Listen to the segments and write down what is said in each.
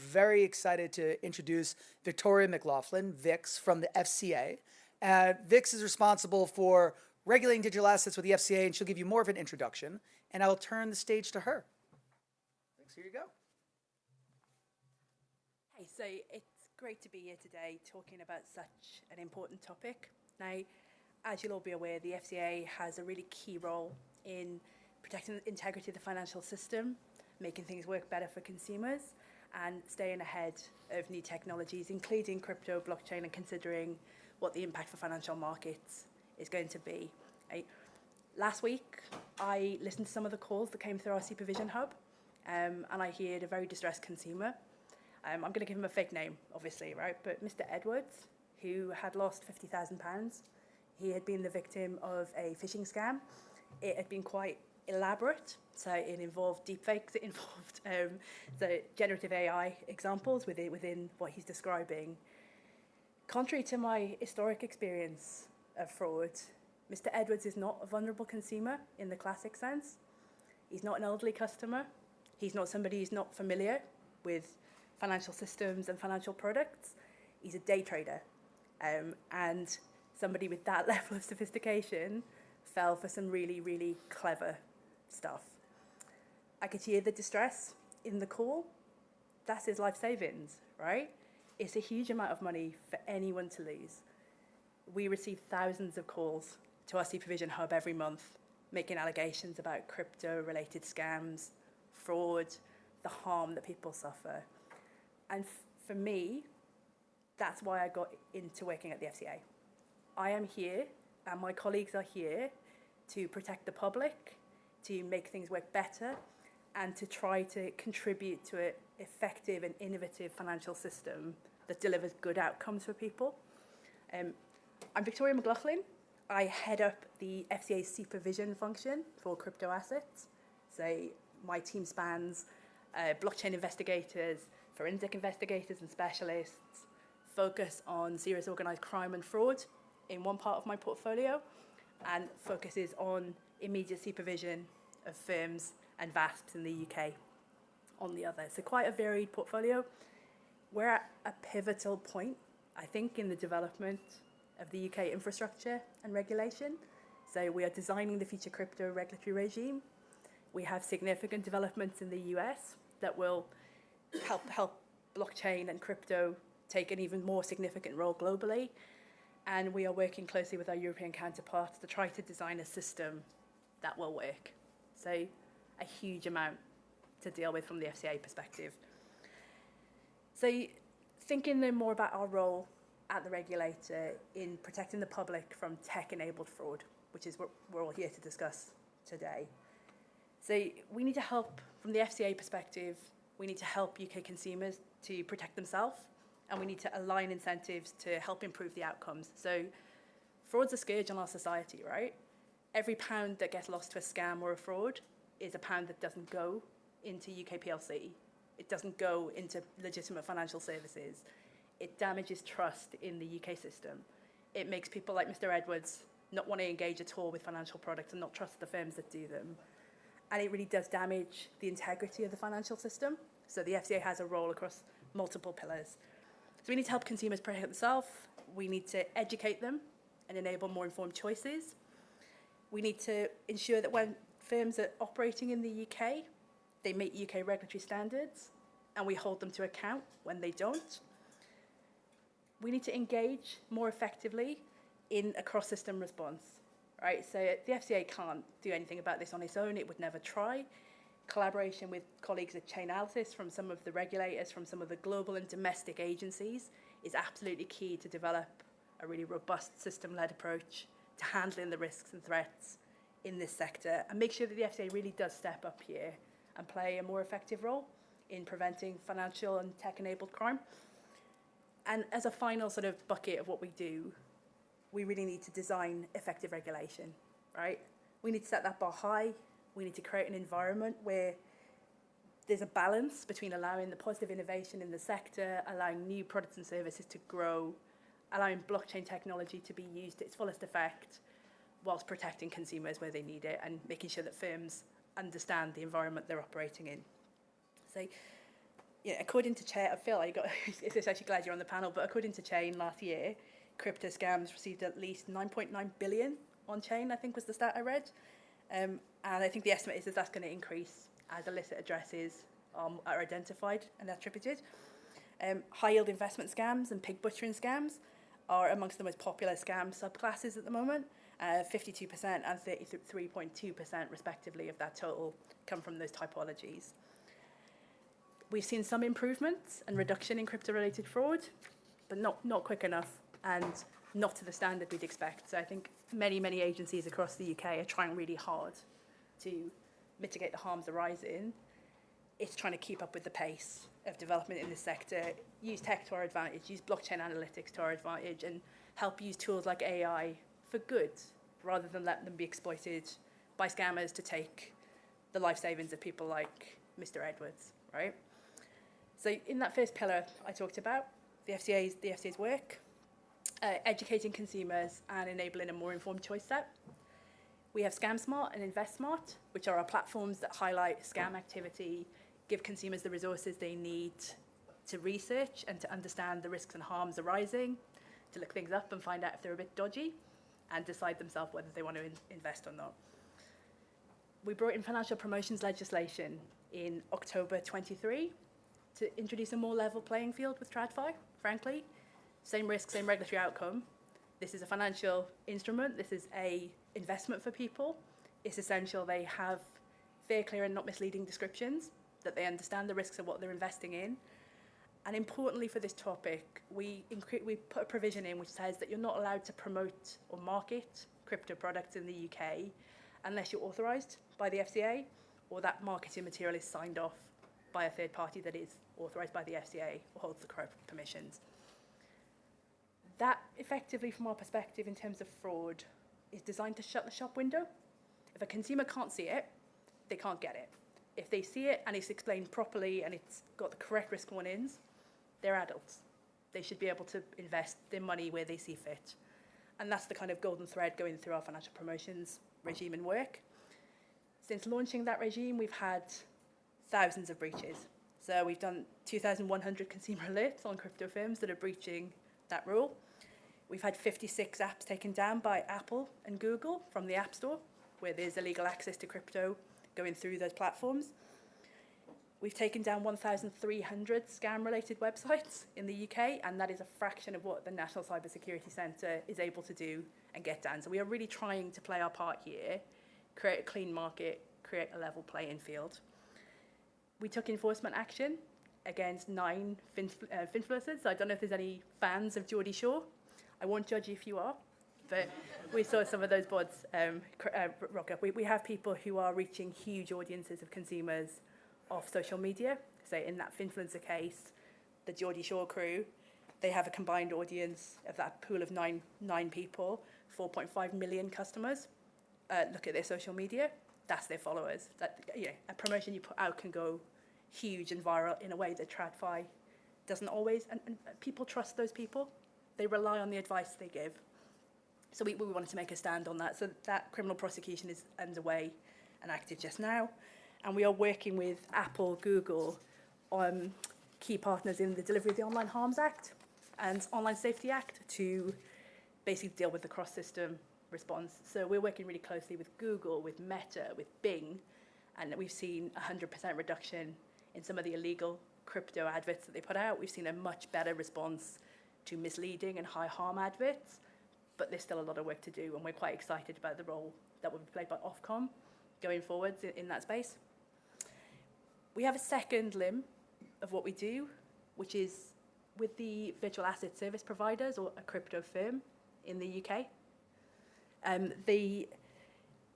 very excited to introduce Victoria McLoughlin, VIX, from the FCA. VIX is responsible for regulating digital assets with the FCA, and she'll give you more of an introduction. And I'll turn the stage to her. Thanks. Here you go. Hey, so it's great to be here today talking about such an important topic. Now, as you'll all be aware, the FCA has a really key role in protecting the integrity of the financial system, making things work better for consumers, and staying ahead of new technologies, including crypto, blockchain, and considering what the impact for financial markets is going to be. Last week, I listened to some of the calls that came through our supervision hub, and I heard a very distressed consumer. I'm going to give him a fake name, obviously, right? But Mr. Edwards, who had lost £50,000, he had been the victim of a phishing scam. It had been quite elaborate, so it involved deepfakes, it involved the generative AI examples within what he's describing. Contrary to my historic experience of fraud, Mr. Edwards is not a vulnerable consumer in the classic sense. He's not an elderly customer. He's not somebody who's not familiar with financial systems and financial products. He's a day trader, and somebody with that level of sophistication fell for some really, really clever stuff. I could hear the distress in the call. That's his life savings, right? It's a huge amount of money for anyone to lose. We receive thousands of calls to our supervision hub every month, making allegations about crypto-related scams, fraud, the harm that people suffer. And for me, that's why I got into working at the FCA. I am here, and my colleagues are here to protect the public, to make things work better, and to try to contribute to an effective and innovative financial system that delivers good outcomes for people. I'm Victoria McLoughlin. I head up the FCA's supervision function for crypto assets. So my team spans blockchain investigators, forensic investigators and specialists, focus on serious organised crime and fraud in one part of my portfolio, and focuses on immediate supervision of firms and VASPs in the UK on the other. So quite a varied portfolio. We're at a pivotal point, I think, in the development of the UK infrastructure and regulation. So we are designing the future crypto regulatory regime. We have significant developments in the US that will help blockchain and crypto take an even more significant role globally. And we are working closely with our European counterparts to try to design a system that will work. So a huge amount to deal with from the FCA perspective. So thinking then more about our role at the regulator in protecting the public from tech-enabled fraud, which is what we're all here to discuss today. So we need to help, from the FCA perspective, we need to help UK consumers to protect themselves, and we need to align incentives to help improve the outcomes. So fraud's a scourge on our society, right? Every pound that gets lost to a scam or a fraud is a pound that doesn't go into UK PLC. It doesn't go into legitimate financial services. It damages trust in the UK system. It makes people like Mr. Edwards not want to engage at all with financial products and not trust the firms that do them. And it really does damage the integrity of the financial system. So the FCA has a role across multiple pillars. So we need to help consumers protect themselves. We need to educate them and enable more informed choices. We need to ensure that when firms are operating in the UK, they meet UK regulatory standards, and we hold them to account when they don't. We need to engage more effectively in a cross-system response, right? So the FCA can't do anything about this on its own. It would never try. Collaboration with colleagues at Chainalysis, from some of the regulators, from some of the global and domestic agencies, is absolutely key to develop a really robust system-led approach to handling the risks and threats in this sector, and make sure that the FCA really does step up here and play a more effective role in preventing financial and tech-enabled crime. And as a final sort of bucket of what we do, we really need to design effective regulation, right? We need to set that bar high. We need to create an environment where there's a balance between allowing the positive innovation in the sector, allowing new products and services to grow, allowing blockchain technology to be used to its fullest effect, whilst protecting consumers where they need it and making sure that firms understand the environment they're operating in. So Yeah, according to Chain, I feel like it's actually glad you're on the panel, but according to Chain last year, crypto scams received at least 9.9 billion on Chain, I think was the stat I read. And I think the estimate is that that's going to increase as illicit addresses are identified and attributed. High-yield investment scams and pig butchering scams are amongst the most popular scam subclasses at the moment. 52% and 33.2% respectively of that total come from those typologies. We've seen some improvements and reduction in crypto-related fraud, but not quick enough and not to the standard we'd expect. So I think many agencies across the UK are trying really hard to mitigate the harms arising. It's trying to keep up with the pace of development in this sector, use tech to our advantage, use blockchain analytics to our advantage, and help use tools like AI for good, rather than let them be exploited by scammers to take the life savings of people like Mr. Edwards, right? So in that first pillar I talked about, the FCA's work, educating consumers and enabling a more informed choice set. We have Scam Smart and Invest Smart, which are our platforms that highlight scam activity, give consumers the resources they need to research and to understand the risks and harms arising, to look things up and find out if they're a bit dodgy, and decide themselves whether they want to invest or not. We brought in financial promotions legislation in October 23 to introduce a more level playing field with TradFi, frankly. Same risk, same regulatory outcome. This is a financial instrument. This is a investment for people. It's essential they have fair, clear and not misleading descriptions, that they understand the risks of what they're investing in. And importantly for this topic, we put a provision in which says that you're not allowed to promote or market crypto products in the UK unless you're authorised by the FCA or that marketing material is signed off by a third party that is authorised by the FCA or holds the correct permissions. That effectively, from our perspective in terms of fraud, is designed to shut the shop window. If a consumer can't see it, they can't get it. If they see it and it's explained properly and it's got the correct risk warnings, they're adults. They should be able to invest their money where they see fit. And that's the kind of golden thread going through our financial promotions regime and work. Since launching that regime, we've had thousands of breaches. So we've done 2,100 consumer alerts on crypto firms that are breaching that rule. We've had 56 apps taken down by Apple and Google from the App Store, where there's illegal access to crypto going through those platforms. We've taken down 1,300 scam-related websites in the UK, and that is a fraction of what the National Cybersecurity Centre is able to do and get down. So we are really trying to play our part here, create a clean market, create a level playing field. We took enforcement action against 9 finfluencers. I don't know if there's any fans of Geordie Shore. I won't judge you if you are, but we saw some of those boards rock up. We have people who are reaching huge audiences of consumers off social media. So in that finfluencer case, the Geordie Shore crew, they have a combined audience of that pool of nine people, 4.5 million customers. Look at their social media. That's their followers. That, you know, a promotion you put out can go huge and viral in a way that TradFi doesn't always. And people trust those people. They rely on the advice they give. So we wanted to make a stand on that. So that criminal prosecution is underway and active just now. And we are working with Apple, Google, on key partners in the delivery of the Online Harms Act and Online Safety Act to basically deal with the cross-system response. So we're working really closely with Google, with Meta, with Bing, and we've seen 100% reduction in some of the illegal crypto adverts that they put out. We've seen a much better response to misleading and high harm adverts, but there's still a lot of work to do, and we're quite excited about the role that will be played by Ofcom going forwards in that space. We have a second limb of what we do, which is with the virtual asset service providers or a crypto firm in the UK.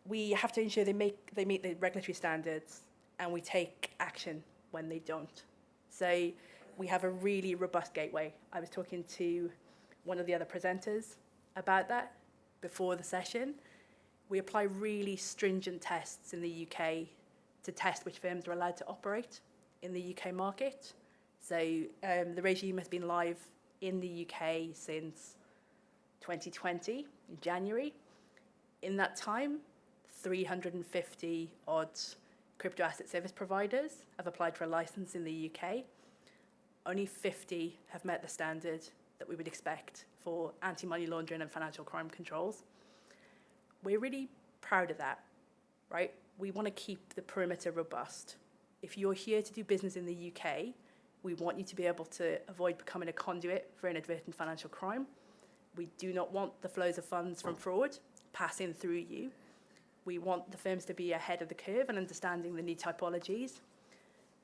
We have to ensure they meet the regulatory standards, and we take action when they don't. So we have a really robust gateway. I was talking to one of the other presenters about that before the session. We apply really stringent tests in the UK to test which firms are allowed to operate in the UK market. So the regime has been live in the UK since 2020, in January. In that time, 350 odd crypto asset service providers have applied for a license in the UK. only 50 have met the standard that we would expect for anti-money laundering and financial crime controls. We're really proud of that, right? We want to keep the perimeter robust. If you're here to do business in the UK, we want you to be able to avoid becoming a conduit for inadvertent financial crime. We do not want the flows of funds from fraud passing through you. We want the firms to be ahead of the curve and understanding the new typologies,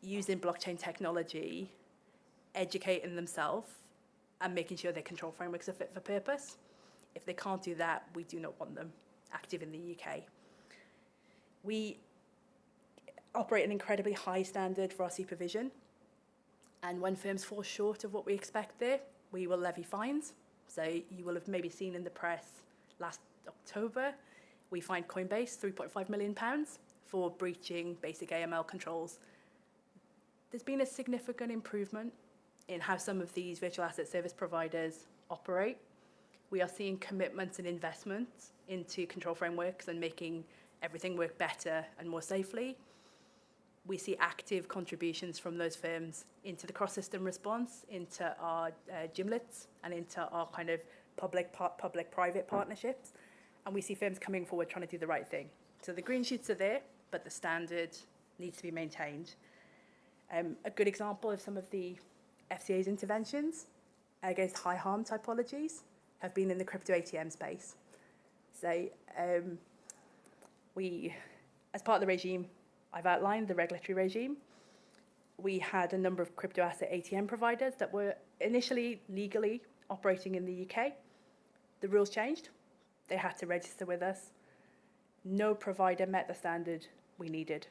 using blockchain technology, educating themselves, and making sure their control frameworks are fit for purpose. If they can't do that, we do not want them active in the UK. We operate an incredibly high standard for our supervision, and when firms fall short of what we expect there, we will levy fines. So you will have maybe seen in the press last October, we fined Coinbase £3.5 million for breaching basic AML controls. There's been a significant improvement in how some of these virtual asset service providers operate. We are seeing commitments and investments into control frameworks and making everything work better and more safely. We see active contributions from those firms into the cross-system response, into our GIMLETs, and into our kind of public-private partnerships. And we see firms coming forward trying to do the right thing. So the green shoots are there, but the standard needs to be maintained. A good example of some of the FCA's interventions against high harm typologies have been in the crypto ATM space. So we, as part of the regime, I've outlined the regulatory regime. We had a number of crypto asset ATM providers that were initially legally operating in the UK. The rules changed. They had to register with us. No provider met the standard we needed.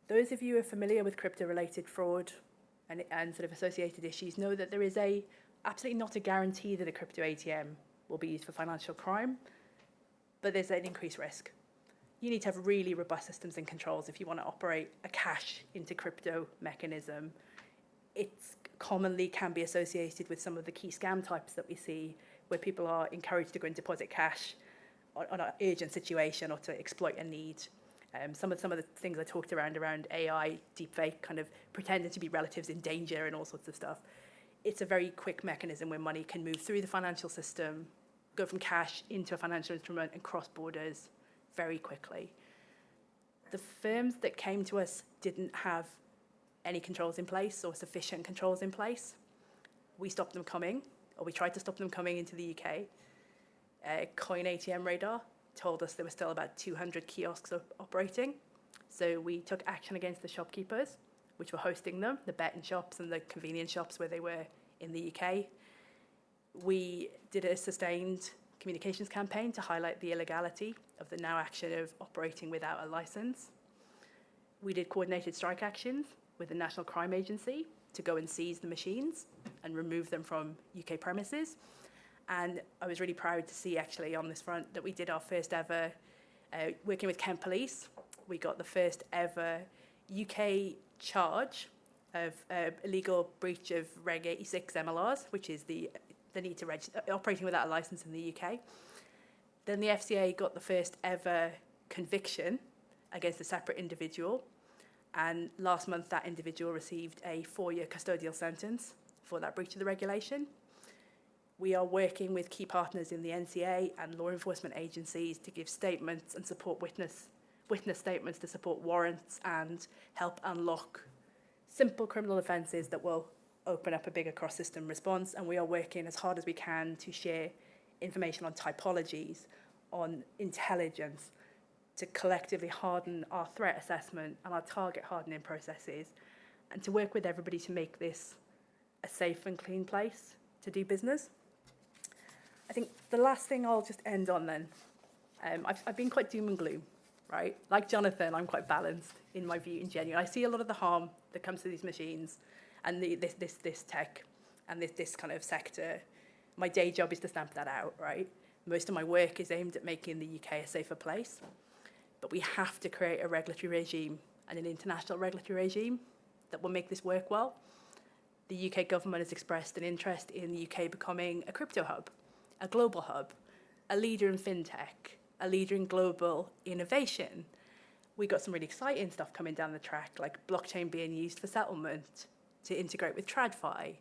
Those of you who are familiar with crypto-related fraud and sort of associated issues know that there is absolutely not a guarantee that a crypto ATM will be used for financial crime, but there's an increased risk. You need to have really robust systems and controls if you want to operate a cash into crypto mechanism. It commonly can be associated with some of the key scam types that we see, where people are encouraged to go and deposit cash on an urgent situation or to exploit a need. Some of the things I talked around AI, deepfake, kind of pretending to be relatives in danger and all sorts of stuff. It's a very quick mechanism where money can move through the financial system, go from cash into a financial instrument and cross borders very quickly. The firms that came to us didn't have any controls in place or sufficient controls in place. We stopped them coming, or we tried to stop them coming into the UK. Coin ATM Radar told us there were still about 200 kiosks operating. So we took action against the shopkeepers, which were hosting them, the betting shops and the convenience shops where they were in the UK. We did a sustained communications campaign to highlight the illegality of the now action of operating without a license. We did coordinated strike actions with the National Crime Agency to go and seize the machines and remove them from UK premises. And I was really proud to see actually on this front that we did our first ever, working with Kent Police, we got the first ever UK charge of illegal breach of Reg 86 MLRs, which is the need to register, operating without a license in the UK. Then the FCA got the first ever conviction against a separate individual. And last month, that individual received a 4-year custodial sentence for that breach of the regulation. We are working with key partners in the NCA and law enforcement agencies to give statements and support witness statements to support warrants and help unlock simple criminal offences that will open up a bigger cross-system response. And we are working as hard as we can to share information on typologies, on intelligence, to collectively harden our threat assessment and our target hardening processes, and to work with everybody to make this a safe and clean place to do business. I think the last thing I'll just end on then, I've been quite doom and gloom, right? Like Jonathan, I'm quite balanced in my view and genuine. I see a lot of the harm that comes to these machines and this tech and this kind of sector. My day job is to stamp that out, right? Most of my work is aimed at making the UK a safer place. But we have to create a regulatory regime and an international regulatory regime that will make this work well. The UK government has expressed an interest in the UK becoming a crypto hub, a global hub, a leader in fintech, a leader in global innovation. We got some really exciting stuff coming down the track, like blockchain being used for settlement, to integrate with TradFi,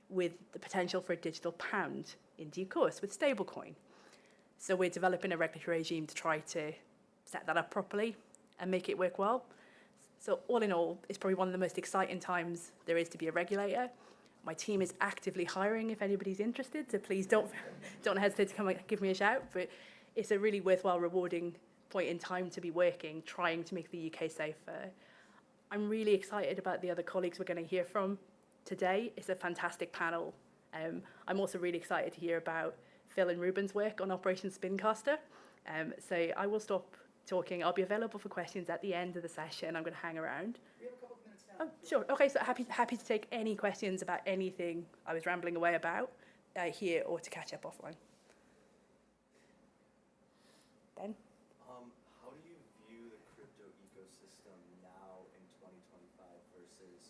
with the potential for a digital pound in due course with stablecoin. So we're developing a regulatory regime to try to set that up properly and make it work well. So all in all, it's probably one of the most exciting times there is to be a regulator. My team is actively hiring if anybody's interested, so please don't hesitate to come and give me a shout. But it's a really worthwhile, rewarding point in time to be working, trying to make the UK safer. I'm really excited about the other colleagues we're going to hear from today. It's a fantastic panel. I'm also really excited to hear about Phil and Ruben's work on Operation Spincaster. So I will stop talking. I'll be available for questions at the end of the session. I'm going to hang around. We have a couple of minutes now. Oh, sure. Okay, so happy to take any questions about anything I was rambling away about here, or to catch up offline. Ben? How do you view the crypto ecosystem now in 2025 versus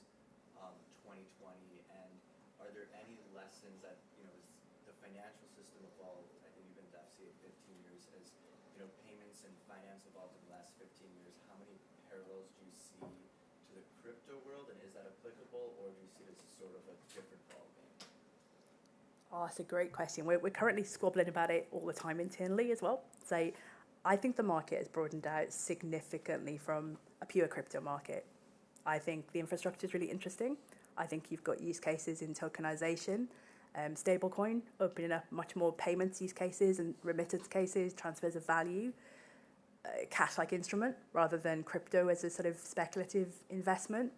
2020? And are there any lessons that, as the financial system evolved, I think you've been to FCA 15 years, as payments and finance evolved in the last 15 years, how many parallels do you see to the crypto world, and is that applicable, or do you see this as sort of a different ballgame? Oh, that's a great question. We're currently squabbling about it all the time internally as well. So I think the market has broadened out significantly from a pure crypto market. I think the infrastructure is really interesting. I think you've got use cases in tokenization, stablecoin, opening up much more payments use cases and remittance cases, transfers of value, cash-like instrument rather than crypto as a sort of speculative investment.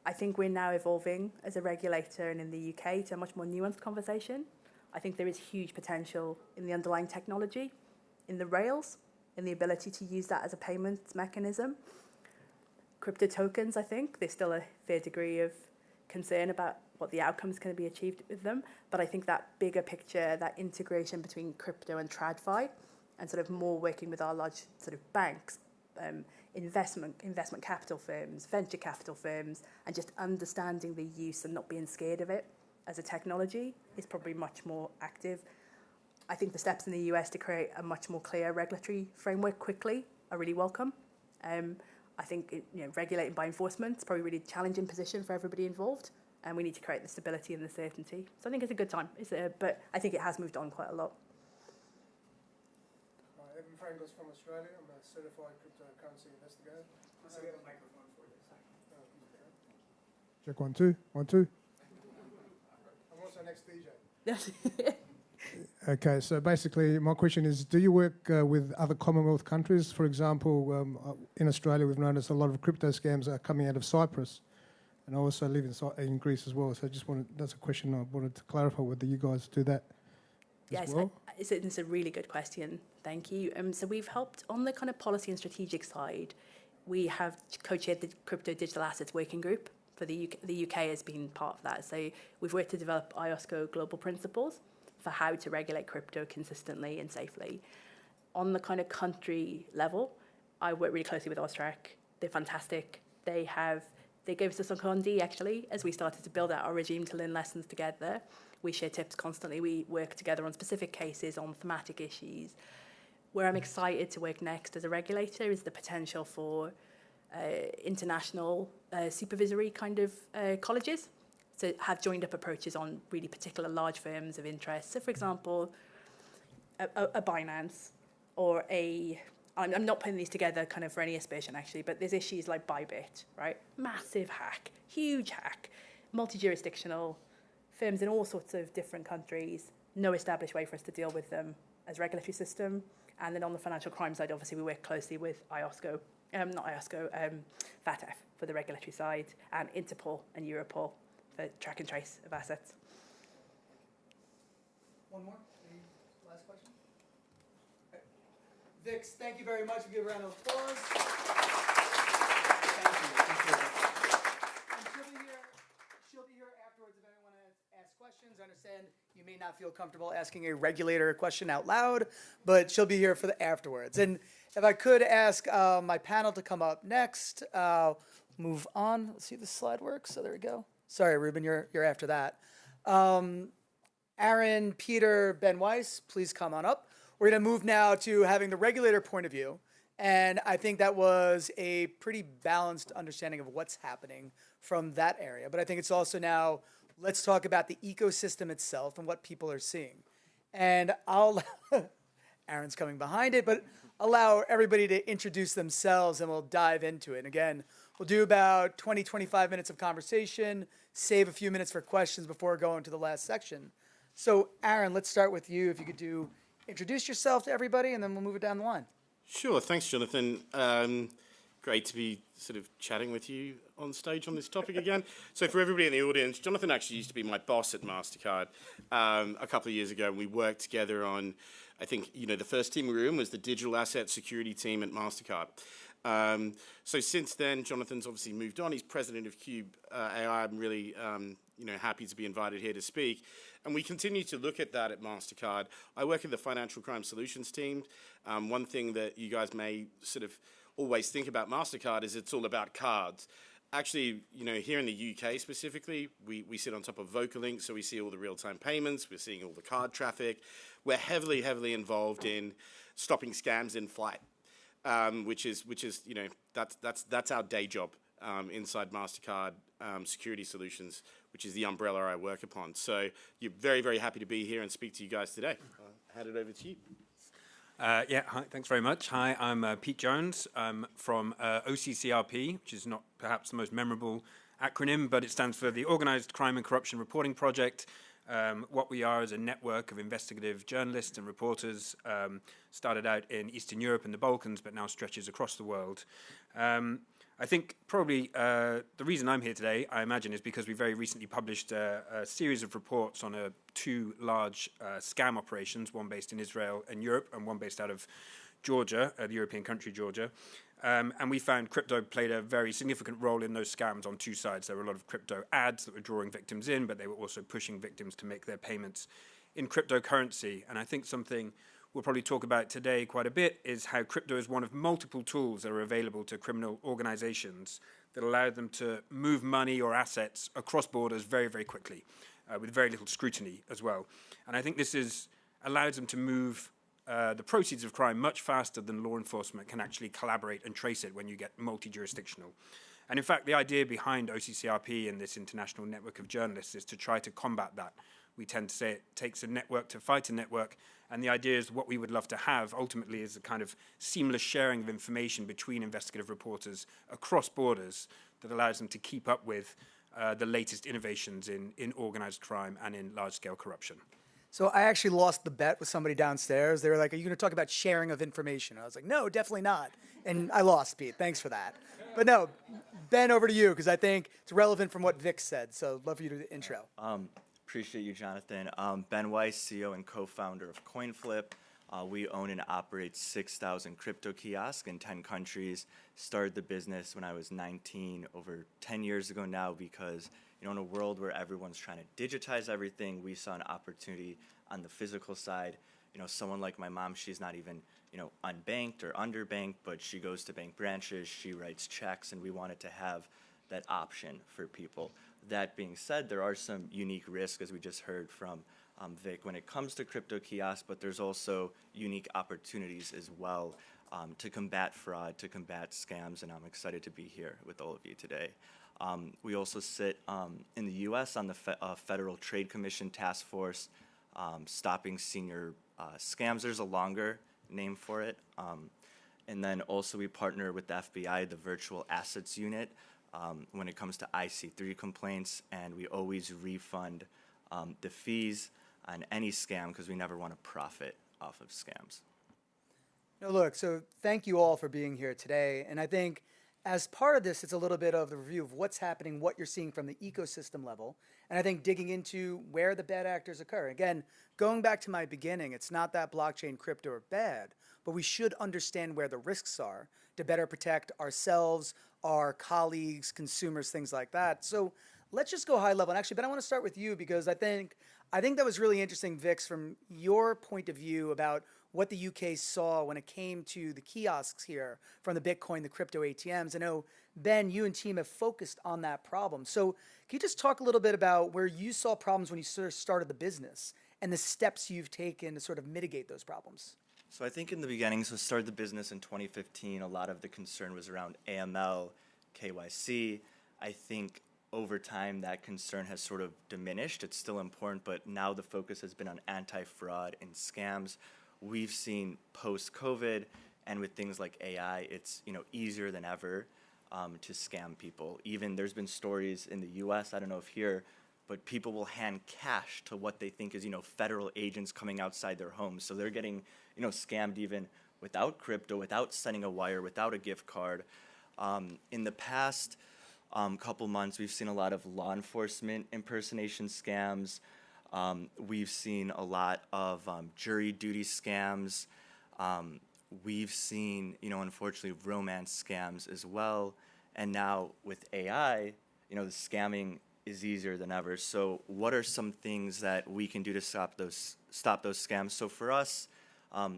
I think we're now evolving as a regulator and in the UK to a much more nuanced conversation. I think there is huge potential in the underlying technology, in the rails, in the ability to use that as a payments mechanism. Crypto tokens, I think, there's still a fair degree of concern about what the outcomes can be achieved with them. But I think that bigger picture, that integration between crypto and TradFi, and sort of more working with our large sort of banks, investment capital firms, venture capital firms, and just understanding the use and not being scared of it as a technology is probably much more active. I think the steps in the US to create a much more clear regulatory framework quickly are really welcome. I think regulating by enforcement is probably a really challenging position for everybody involved, and we need to create the stability and the certainty. So I think it's a good time, but I think it has moved on quite a lot. Evan Frangles from Australia. I'm a certified cryptocurrency investigator. I have a microphone for you. Check 1 2 1 2. I'm also next DJ. Okay, so basically my question is, do you work with other Commonwealth countries? For example, in Australia we've noticed a lot of crypto scams are coming out of Cyprus, and I also live in Greece as well, so that's a question I wanted to clarify whether you guys do that as well. It's a really good question, thank you. So we've helped on the kind of policy and strategic side. We have co-chaired the Crypto Digital Assets Working Group for the UK. The UK has been part of that, so we've worked to develop IOSCO global principles for how to regulate crypto consistently and safely. On the kind of country level, I work really closely with Austrac. They're fantastic. They gave us a secondee actually as we started to build out our regime to learn lessons together. We share tips constantly. We work together on specific cases, on thematic issues. Where I'm excited to work next as a regulator is the potential for international supervisory kind of colleges. So have joined up approaches on really particular large firms of interest. So for example, a Binance or I'm not putting these together kind of for any aspersion actually, but there's issues like Bybit, right? Massive hack, huge hack, multi-jurisdictional, firms in all sorts of different countries, no established way for us to deal with them as regulatory system. And then on the financial crime side, obviously we work closely with FATF for the regulatory side, and Interpol and Europol for track and trace of assets. One more? Any last question? Okay. Vix, thank you very much. Give a round of applause. Thank you. And she'll be here afterwards if anyone asks questions. I understand you may not feel comfortable asking a regulator a question out loud, but she'll be here for the afterwards. And if I could ask my panel to come up next, move on. Let's see if this slide works. So there we go. Sorry, Ruben, you're after that. Aaron, Peter, Ben Weiss, please come on up. We're going to move now to having the regulator point of view. And I think that was a pretty balanced understanding of what's happening from that area. But I think it's also now, let's talk about the ecosystem itself and what people are seeing. And I'll, Aaron's coming behind it, but allow everybody to introduce themselves and we'll dive into it. And again, we'll do about 20, 25 minutes of conversation, save a few minutes for questions before going to the last section. So Aaron, let's start with you. If you could introduce yourself to everybody and then we'll move it down the line. Sure, thanks, Jonathan. Great to be sort of chatting with you on stage on this topic again. So for everybody in the audience, Jonathan actually used to be my boss at Mastercard a couple of years ago, and we worked together on, I think, the first team we were in was the digital asset security team at Mastercard. So since then, Jonathan's obviously moved on. He's president of Cube AI. I'm really, happy to be invited here to speak. And we continue to look at that at Mastercard. I work in the financial crime solutions team. One thing that you guys may sort of always think about Mastercard is it's all about cards. Actually, here in the UK specifically, we sit on top of VocaLink, so we see all the real-time payments. We're seeing all the card traffic. We're heavily, heavily involved in stopping scams in flight, which is that's our day job inside Mastercard Security Solutions, which is the umbrella I work upon. So you're very, very happy to be here and speak to you guys today. I'll hand it over to you. Hi, thanks very much. Hi, I'm Pete Jones. I'm from OCCRP, which is not perhaps the most memorable acronym, but it stands for the Organized Crime and Corruption Reporting Project. What we are is a network of investigative journalists and reporters, started out in Eastern Europe and the Balkans, but now stretches across the world. I think probably the reason I'm here today, I imagine, is because we very recently published a series of reports on two large scam operations, one based in Israel and Europe and one based out of Georgia, the European country Georgia. And we found crypto played a very significant role in those scams on two sides. There were a lot of crypto ads that were drawing victims in, but they were also pushing victims to make their payments in cryptocurrency. And I think something we'll probably talk about today quite a bit is how crypto is one of multiple tools that are available to criminal organizations that allow them to move money or assets across borders very, very quickly, with very little scrutiny as well. And I think this allows them to move the proceeds of crime much faster than law enforcement can actually collaborate and trace it when you get multi-jurisdictional. And in fact, the idea behind OCCRP and this international network of journalists is to try to combat that. We tend to say it takes a network to fight a network, and the idea is what we would love to have ultimately is a kind of seamless sharing of information between investigative reporters across borders that allows them to keep up with the latest innovations in organized crime and in large-scale corruption. So I actually lost the bet with somebody downstairs. They were like, are you going to talk about sharing of information? I was like, no, definitely not. And I lost, Pete. Thanks for that. But no, Ben, over to you, because I think it's relevant from what Vic said. So love for you to do the intro. Appreciate you, Jonathan. Ben Weiss, CEO and co-founder of CoinFlip. We own and operate 6,000 crypto kiosks in 10 countries. Started the business when I was 19, over 10 years ago now, because in a world where everyone's trying to digitize everything, we saw an opportunity on the physical side. Someone like my mom, she's not even unbanked or underbanked, but she goes to bank branches, she writes checks, and we wanted to have that option for people. That being said, there are some unique risks, as we just heard from Vic, when it comes to crypto kiosks, but there's also unique opportunities as well to combat fraud, to combat scams, and I'm excited to be here with all of you today. We also sit in the U.S. on the Federal Trade Commission Task Force, stopping senior scams. There's a longer name for it. And then also we partner with the FBI, the Virtual Assets Unit, when it comes to IC3 complaints, and we always refund the fees on any scam because we never want to profit off of scams. No, look, so thank you all for being here today. And I think as part of this, it's a little bit of the review of what's happening, what you're seeing from the ecosystem level, and I think digging into where the bad actors occur. Again, going back to my beginning, it's not that blockchain crypto are bad, but we should understand where the risks are to better protect ourselves, our colleagues, consumers, things like that. So let's just go high level. And actually, Ben, I want to start with you because I think that was really interesting, Vix, from your point of view about what the UK saw when it came to the kiosks here from the Bitcoin, the crypto ATMs. I know, Ben, you and team have focused on that problem. So can you just talk a little bit about where you saw problems when you sort of started the business and the steps you've taken to sort of mitigate those problems? So I think in the beginning, so started the business in 2015, a lot of the concern was around AML, KYC. I think over time that concern has sort of diminished. It's still important, but now the focus has been on anti-fraud and scams. We've seen post-COVID, and with things like AI, it's easier than ever to scam people. Even there's been stories in the U.S., I don't know if here, but people will hand cash to what they think is federal agents coming outside their homes. So they're getting scammed even without crypto, without sending a wire, without a gift card. In the past couple months, we've seen a lot of law enforcement impersonation scams. We've seen a lot of jury duty scams. We've seen, unfortunately, romance scams as well. And now with AI, the scamming is easier than ever. So what are some things that we can do to stop those scams? So for us,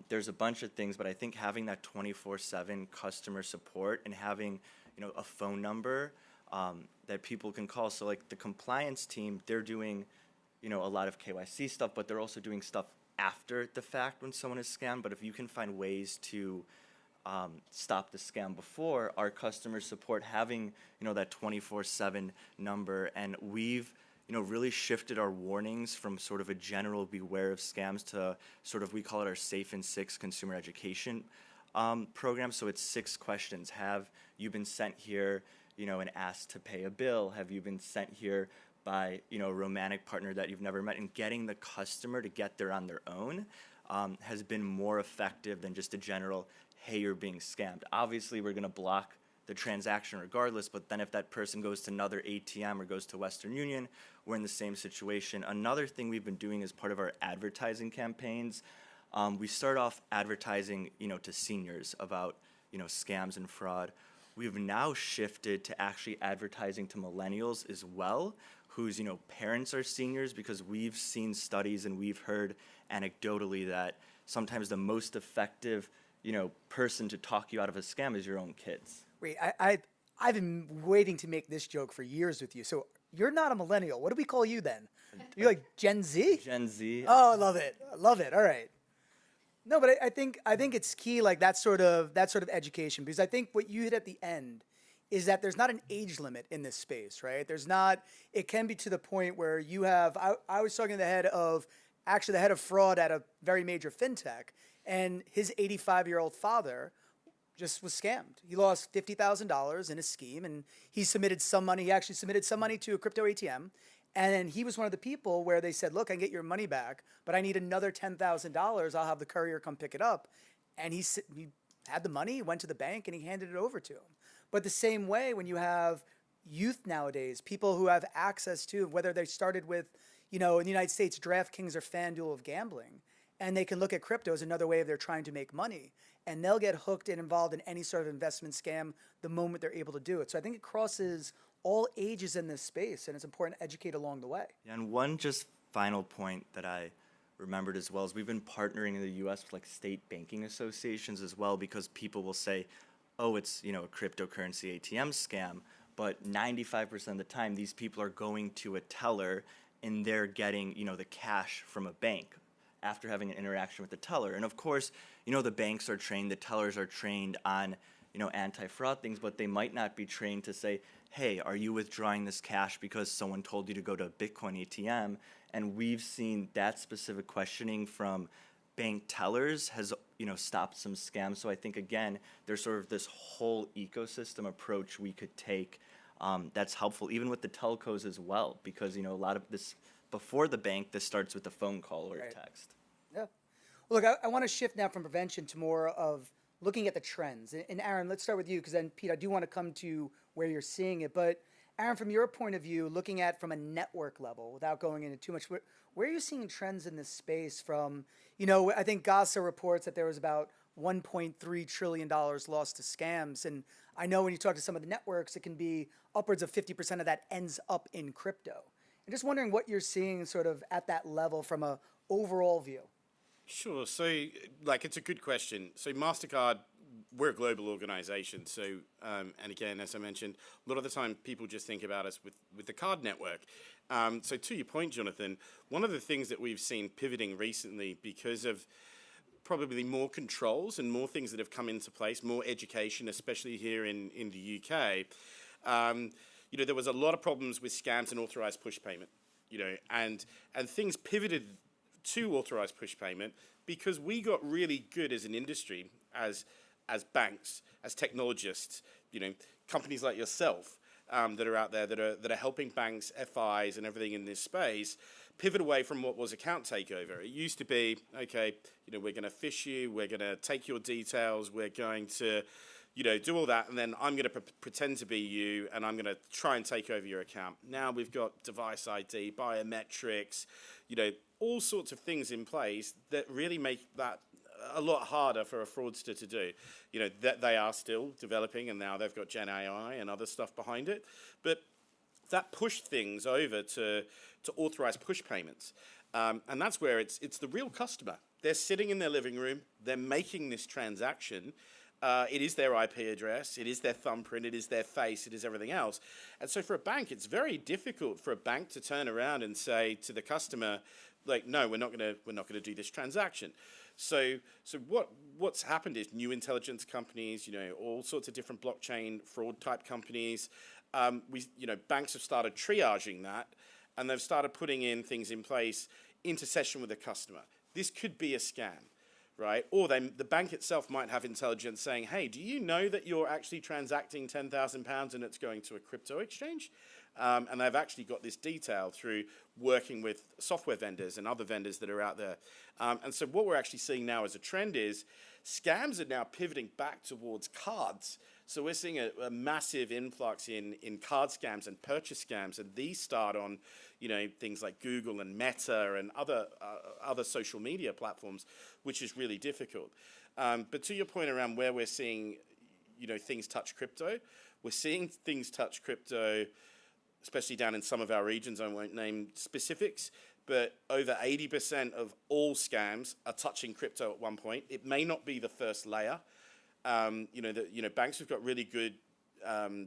there's a bunch of things, but I think having that 24/7 customer support and having, a phone number that people can call. So like the compliance team, they're doing, a lot of KYC stuff, but they're also doing stuff after the fact when someone is scammed. But if you can find ways to stop the scam before, our customer support having, that 24/7 number, and we've, really shifted our warnings from sort of a general beware of scams to sort of, we call it our Safe in 6 consumer education program. So it's 6 questions. Have you been sent here, and asked to pay a bill? Have you been sent here by, a romantic partner that you've never met? And getting the customer to get there on their own has been more effective than just a general, hey, you're being scammed. Obviously, we're going to block the transaction regardless, but then if that person goes to another ATM or goes to Western Union, we're in the same situation. Another thing we've been doing as part of our advertising campaigns, we start off advertising, to seniors about, scams and fraud. We've now shifted to actually advertising to millennials as well, whose, parents are seniors, because we've seen studies and we've heard anecdotally that sometimes the most effective, person to talk you out of a scam is your own kids. Wait, I've been waiting to make this joke for years with you. So you're not a millennial. What do we call you then? You're like Gen Z? Gen Z. Oh, I love it. I love it. All right. No, but I think it's key, like that sort of education, because I think what you hit at the end is that there's not an age limit in this space, right? There's not. It can be to the point where you have. I was talking to the head of fraud at a very major fintech, and his 85-year-old father just was scammed. He lost $50,000 in a scheme, and he submitted some money. He actually submitted some money to a crypto ATM, and he was one of the people where they said, "Look, I can get your money back, but I need another $10,000. I'll have the courier come pick it up." And he had the money, went to the bank, and he handed it over to him. But the same way, when you have youth nowadays, people who have access to, whether they started with, in the United States, DraftKings or FanDuel of gambling, and they can look at crypto as another way of they're trying to make money, and they'll get hooked and involved in any sort of investment scam the moment they're able to do it. So I think it crosses all ages in this space, and it's important to educate along the way. Yeah, and one just final point that I remembered as well is we've been partnering in the U.S. with like state banking associations as well, because people will say, oh, it's, a cryptocurrency ATM scam, but 95% of the time these people are going to a teller and they're getting, the cash from a bank after having an interaction with the teller. And of course, the banks are trained, the tellers are trained on, anti-fraud things, but they might not be trained to say, hey, are you withdrawing this cash because someone told you to go to a Bitcoin ATM? And we've seen that specific questioning from bank tellers has, stopped some scams. So I think, again, there's sort of this whole ecosystem approach we could take that's helpful, even with the telcos as well, because, a lot of this, before the bank, this starts with a phone call or a text. Yeah. Well, look, I want to shift now from prevention to more of looking at the trends. And Aaron, let's start with you, because then, Pete, I do want to come to where you're seeing it. But Aaron, from your point of view, looking at from a network level, without going into too much, where are you seeing trends in this space from, I think GASA reports that there was about $1.3 trillion lost to scams. And I know when you talk to some of the networks, it can be upwards of 50% of that ends up in crypto. I'm just wondering what you're seeing sort of at that level from a overall view. Sure. So, it's a good question. So Mastercard, we're a global organization. So, and again, as I mentioned, a lot of the time people just think about us with the card network. So to your point, Jonathan, one of the things that we've seen pivoting recently because of probably more controls and more things that have come into place, more education, especially here in the UK, there was a lot of problems with scams and authorized push payment, and things pivoted to authorized push payment because we got really good as an industry, as banks, as technologists, companies like yourself that are out there that are helping banks, FIs, and everything in this space pivot away from what was account takeover. It used to be, okay, we're going to phish you, we're going to take your details, we're going to, do all that, and then I'm going to pretend to be you, and I'm going to try and take over your account. Now we've got device ID, biometrics, all sorts of things in place that really make that a lot harder for a fraudster to do. That they are still developing, and now they've got Gen AI and other stuff behind it. But that pushed things over to authorized push payments. And that's where it's the real customer. They're sitting in their living room, they're making this transaction. It is their IP address, it is their thumbprint, it is their face, it is everything else. And so for a bank, it's very difficult for a bank to turn around and say to the customer, like, no, we're not gonna do this transaction. So what's happened is new intelligence companies, all sorts of different blockchain fraud type companies. Banks have started triaging that, and they've started putting in things in place into session with the customer. This could be a scam, right? Or the bank itself might have intelligence saying, hey, do you know that you're actually transacting £10,000 and it's going to a crypto exchange? And they've actually got this detail through working with software vendors and other vendors that are out there. And so what we're actually seeing now as a trend is scams are now pivoting back towards cards. So we're seeing a massive influx in card scams and purchase scams, and these start on, things like Google and Meta and other social media platforms, which is really difficult. But to your point around where we're seeing, things touch crypto, we're seeing things touch crypto, especially down in some of our regions. I won't name specifics, but over 80% of all scams are touching crypto at one point. It may not be the first layer. Banks have got really good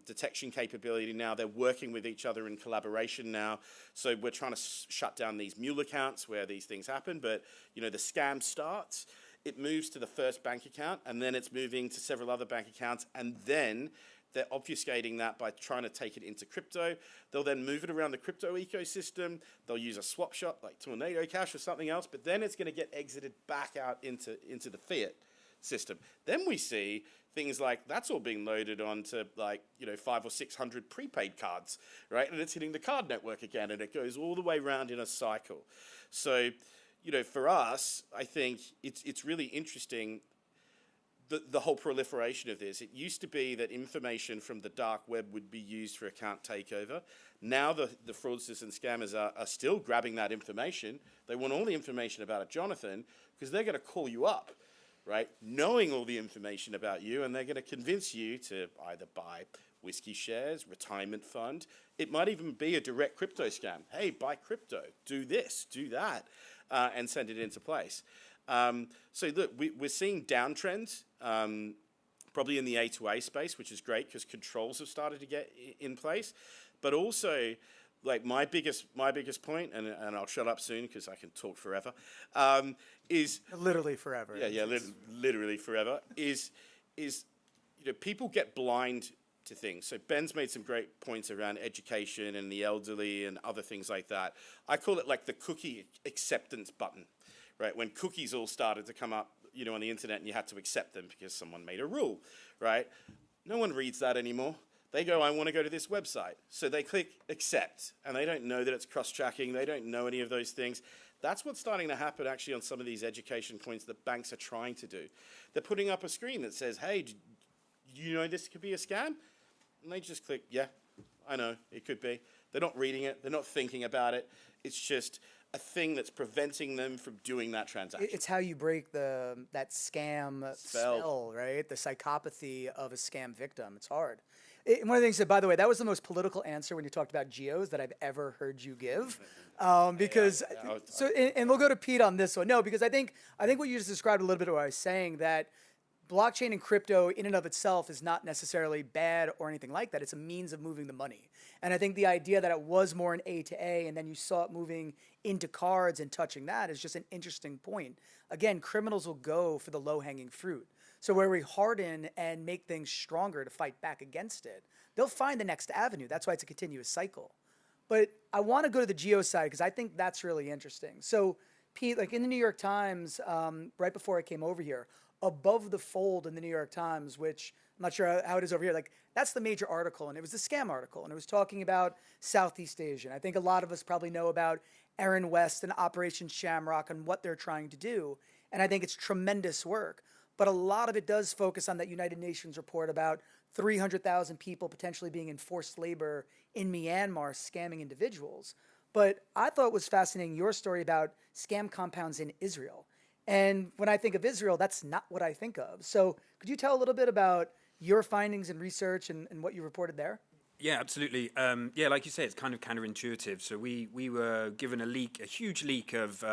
detection capability now. They're working with each other in collaboration now. So we're trying to shut down these mule accounts where these things happen. But, the scam starts, it moves to the first bank account, and then it's moving to several other bank accounts, and then they're obfuscating that by trying to take it into crypto. They'll then move it around the crypto ecosystem. They'll use a swap shop like Tornado Cash or something else, but then it's going to get exited back out into the fiat system. Then we see things like that's all being loaded onto 500 or 600 prepaid cards, right? And it's hitting the card network again, and it goes all the way around in a cycle. So, for us, I think it's really interesting the whole proliferation of this. It used to be that information from the dark web would be used for account takeover. Now the fraudsters and scammers are still grabbing that information. They want all the information about a Jonathan because they're going to call you up, right? Knowing all the information about you, and they're going to convince you to either buy whiskey shares, retirement fund. It might even be a direct crypto scam. Hey, buy crypto, do this, do that, and send it into place. So look, we're seeing downtrends, probably in the A2A space, which is great because controls have started to get in place. But also, like my biggest point, and I'll shut up soon because I can talk forever, is Literally forever. Yeah, literally forever. Is people get blind to things. So Ben's made some great points around education and the elderly and other things like that. I call it like the cookie acceptance button. Right, when cookies all started to come up, on the internet, and you had to accept them because someone made a rule, right? No one reads that anymore. They go, I want to go to this website. So they click accept, and they don't know that it's cross-tracking. They don't know any of those things. That's what's starting to happen actually on some of these education points that banks are trying to do. They're putting up a screen that says, hey, do you know this could be a scam? And they just click, yeah, I know, it could be. They're not reading it. They're not thinking about it. It's just a thing that's preventing them from doing that transaction. It's how you break that scam spell, right? The psychopathy of a scam victim. It's hard. One of the things that, by the way, that was the most political answer when you talked about geos that I've ever heard you give. Because and we'll go to Pete on this one. No, because I think what you just described a little bit of what I was saying, that blockchain and crypto in and of itself is not necessarily bad or anything like that. It's a means of moving the money. And I think the idea that it was more an A to A and then you saw it moving into cards and touching that is just an interesting point. Again, criminals will go for the low-hanging fruit. So where we harden and make things stronger to fight back against it, they'll find the next avenue. That's why it's a continuous cycle. But I want to go to the geo side because I think that's really interesting. So Pete, like in the New York Times, right before I came over here, above the fold in the New York Times, which I'm not sure how it is over here, like that's the major article, and it was the scam article, and it was talking about Southeast Asia. And I think a lot of us probably know about Aaron West and Operation Shamrock and what they're trying to do. And I think it's tremendous work. But a lot of it does focus on that United Nations report about 300,000 people potentially being in forced labor in Myanmar scamming individuals. But I thought it was fascinating your story about scam compounds in Israel. And when I think of Israel, that's not what I think of. So could you tell a little bit about your findings and research and what you reported there? Yeah, absolutely. Yeah, like you say, it's kind of counterintuitive. So we were given a huge leak of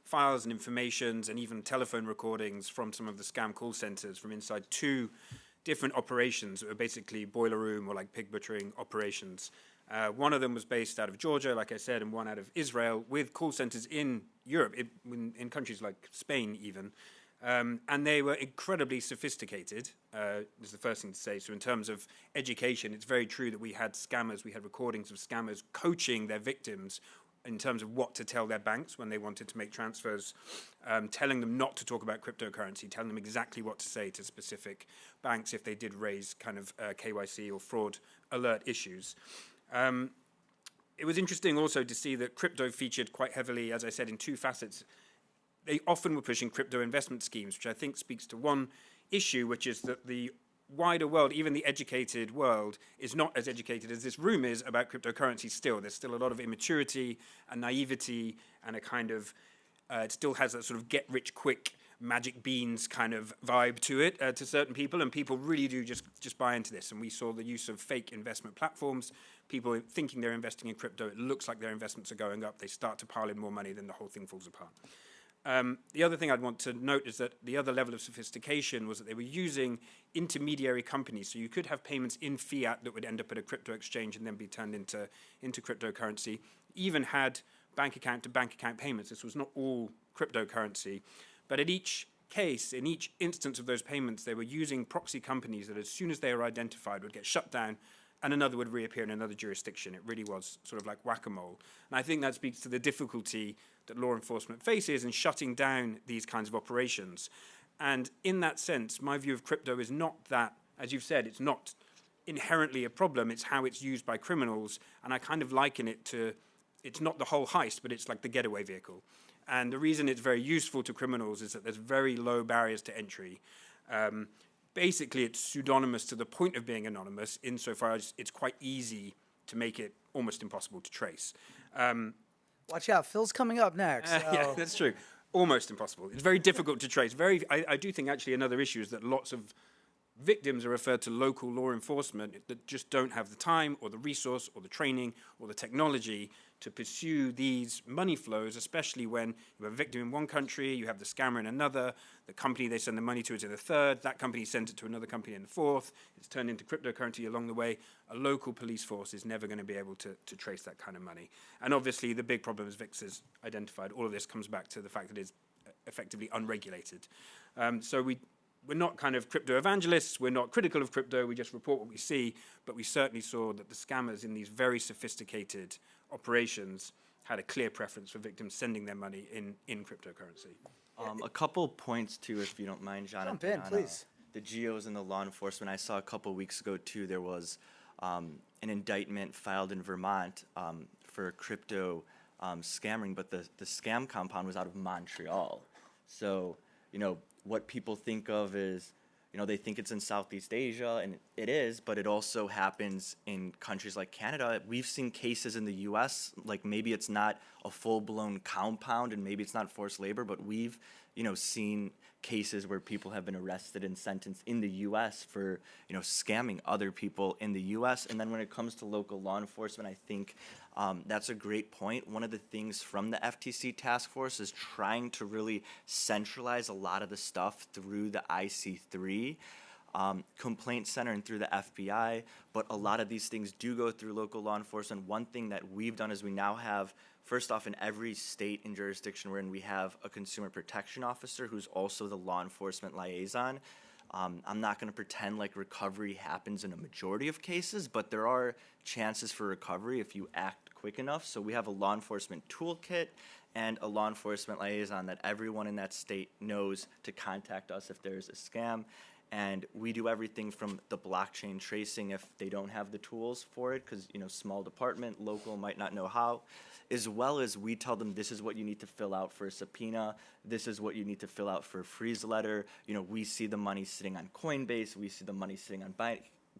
files and informations and even telephone recordings from some of the scam call centers from inside two different operations that were basically boiler room or like pig butchering operations. One of them was based out of Georgia, like I said, and one out of Israel, with call centers in Europe, in countries like Spain even. And they were incredibly sophisticated, is the first thing to say. So in terms of education, it's very true that we had recordings of scammers coaching their victims in terms of what to tell their banks when they wanted to make transfers, telling them not to talk about cryptocurrency, telling them exactly what to say to specific banks if they did raise kind of KYC or fraud alert issues. It was interesting also to see that crypto featured quite heavily, as I said, in two facets. They often were pushing crypto investment schemes, which I think speaks to one issue, which is that the wider world, even the educated world, is not as educated as this room is about cryptocurrency still. There's still a lot of immaturity and naivety and a kind of, it still has that sort of get-rich-quick magic beans kind of vibe to it to certain people, and people really do just buy into this. And we saw the use of fake investment platforms, people thinking they're investing in crypto, it looks like their investments are going up, they start to pile in more money, then the whole thing falls apart. The other thing I'd want to note is that the other level of sophistication was that they were using intermediary companies. So you could have payments in fiat that would end up at a crypto exchange and then be turned into cryptocurrency. Even had bank account to bank account payments. This was not all cryptocurrency. But at each case, in each instance of those payments, they were using proxy companies that as soon as they were identified would get shut down and another would reappear in another jurisdiction. It really was sort of like whack-a-mole. And I think that speaks to the difficulty that law enforcement faces in shutting down these kinds of operations. And in that sense, my view of crypto is not that, as you've said, it's not inherently a problem, it's how it's used by criminals. And I kind of liken it to, it's not the whole heist, but it's like the getaway vehicle. And the reason it's very useful to criminals is that there's very low barriers to entry. Basically, it's pseudonymous to the point of being anonymous, insofar as it's quite easy to make it almost impossible to trace. Watch out, Phil's coming up next. So. Yeah, that's true. Almost impossible. It's very difficult to trace. I do think actually another issue is that lots of victims are referred to local law enforcement that just don't have the time or the resource or the training or the technology to pursue these money flows, especially when you have a victim in one country, you have the scammer in another, the company they send the money to is in a third, that company sends it to another company in the fourth, it's turned into cryptocurrency along the way. A local police force is never going to be able to trace that kind of money. And obviously the big problem, as Vix has identified, all of this comes back to the fact that it's effectively unregulated. So we're not kind of crypto evangelists, we're not critical of crypto, we just report what we see, but we certainly saw that the scammers in these very sophisticated operations had a clear preference for victims sending their money in cryptocurrency. A couple points too, if you don't mind, Jonathan. Jump in, please. The geos and the law enforcement. I saw a couple weeks ago too, there was an indictment filed in Vermont for crypto scamming, but the scam compound was out of Montreal. So, what people think of is, they think it's in Southeast Asia, and it is, but it also happens in countries like Canada. We've seen cases in the U.S., like maybe it's not a full-blown compound and maybe it's not forced labor, but we've, seen cases where people have been arrested and sentenced in the U.S. for, scamming other people in the U.S. And then when it comes to local law enforcement, I think that's a great point. One of the things from the FTC task force is trying to really centralize a lot of the stuff through the IC3 complaint center and through the FBI, but a lot of these things do go through local law enforcement. One thing that we've done is we now have, first off, in every state and jurisdiction we're in, we have a consumer protection officer who's also the law enforcement liaison. I'm not going to pretend like recovery happens in a majority of cases, but there are chances for recovery if you act quick enough. So we have a law enforcement toolkit and a law enforcement liaison that everyone in that state knows to contact us if there's a scam. And we do everything from the blockchain tracing if they don't have the tools for it, because, you know, small department, local might not know how, as well as we tell them this is what you need to fill out for a subpoena, this is what you need to fill out for a freeze letter. You know, we see the money sitting on Coinbase, we see the money sitting on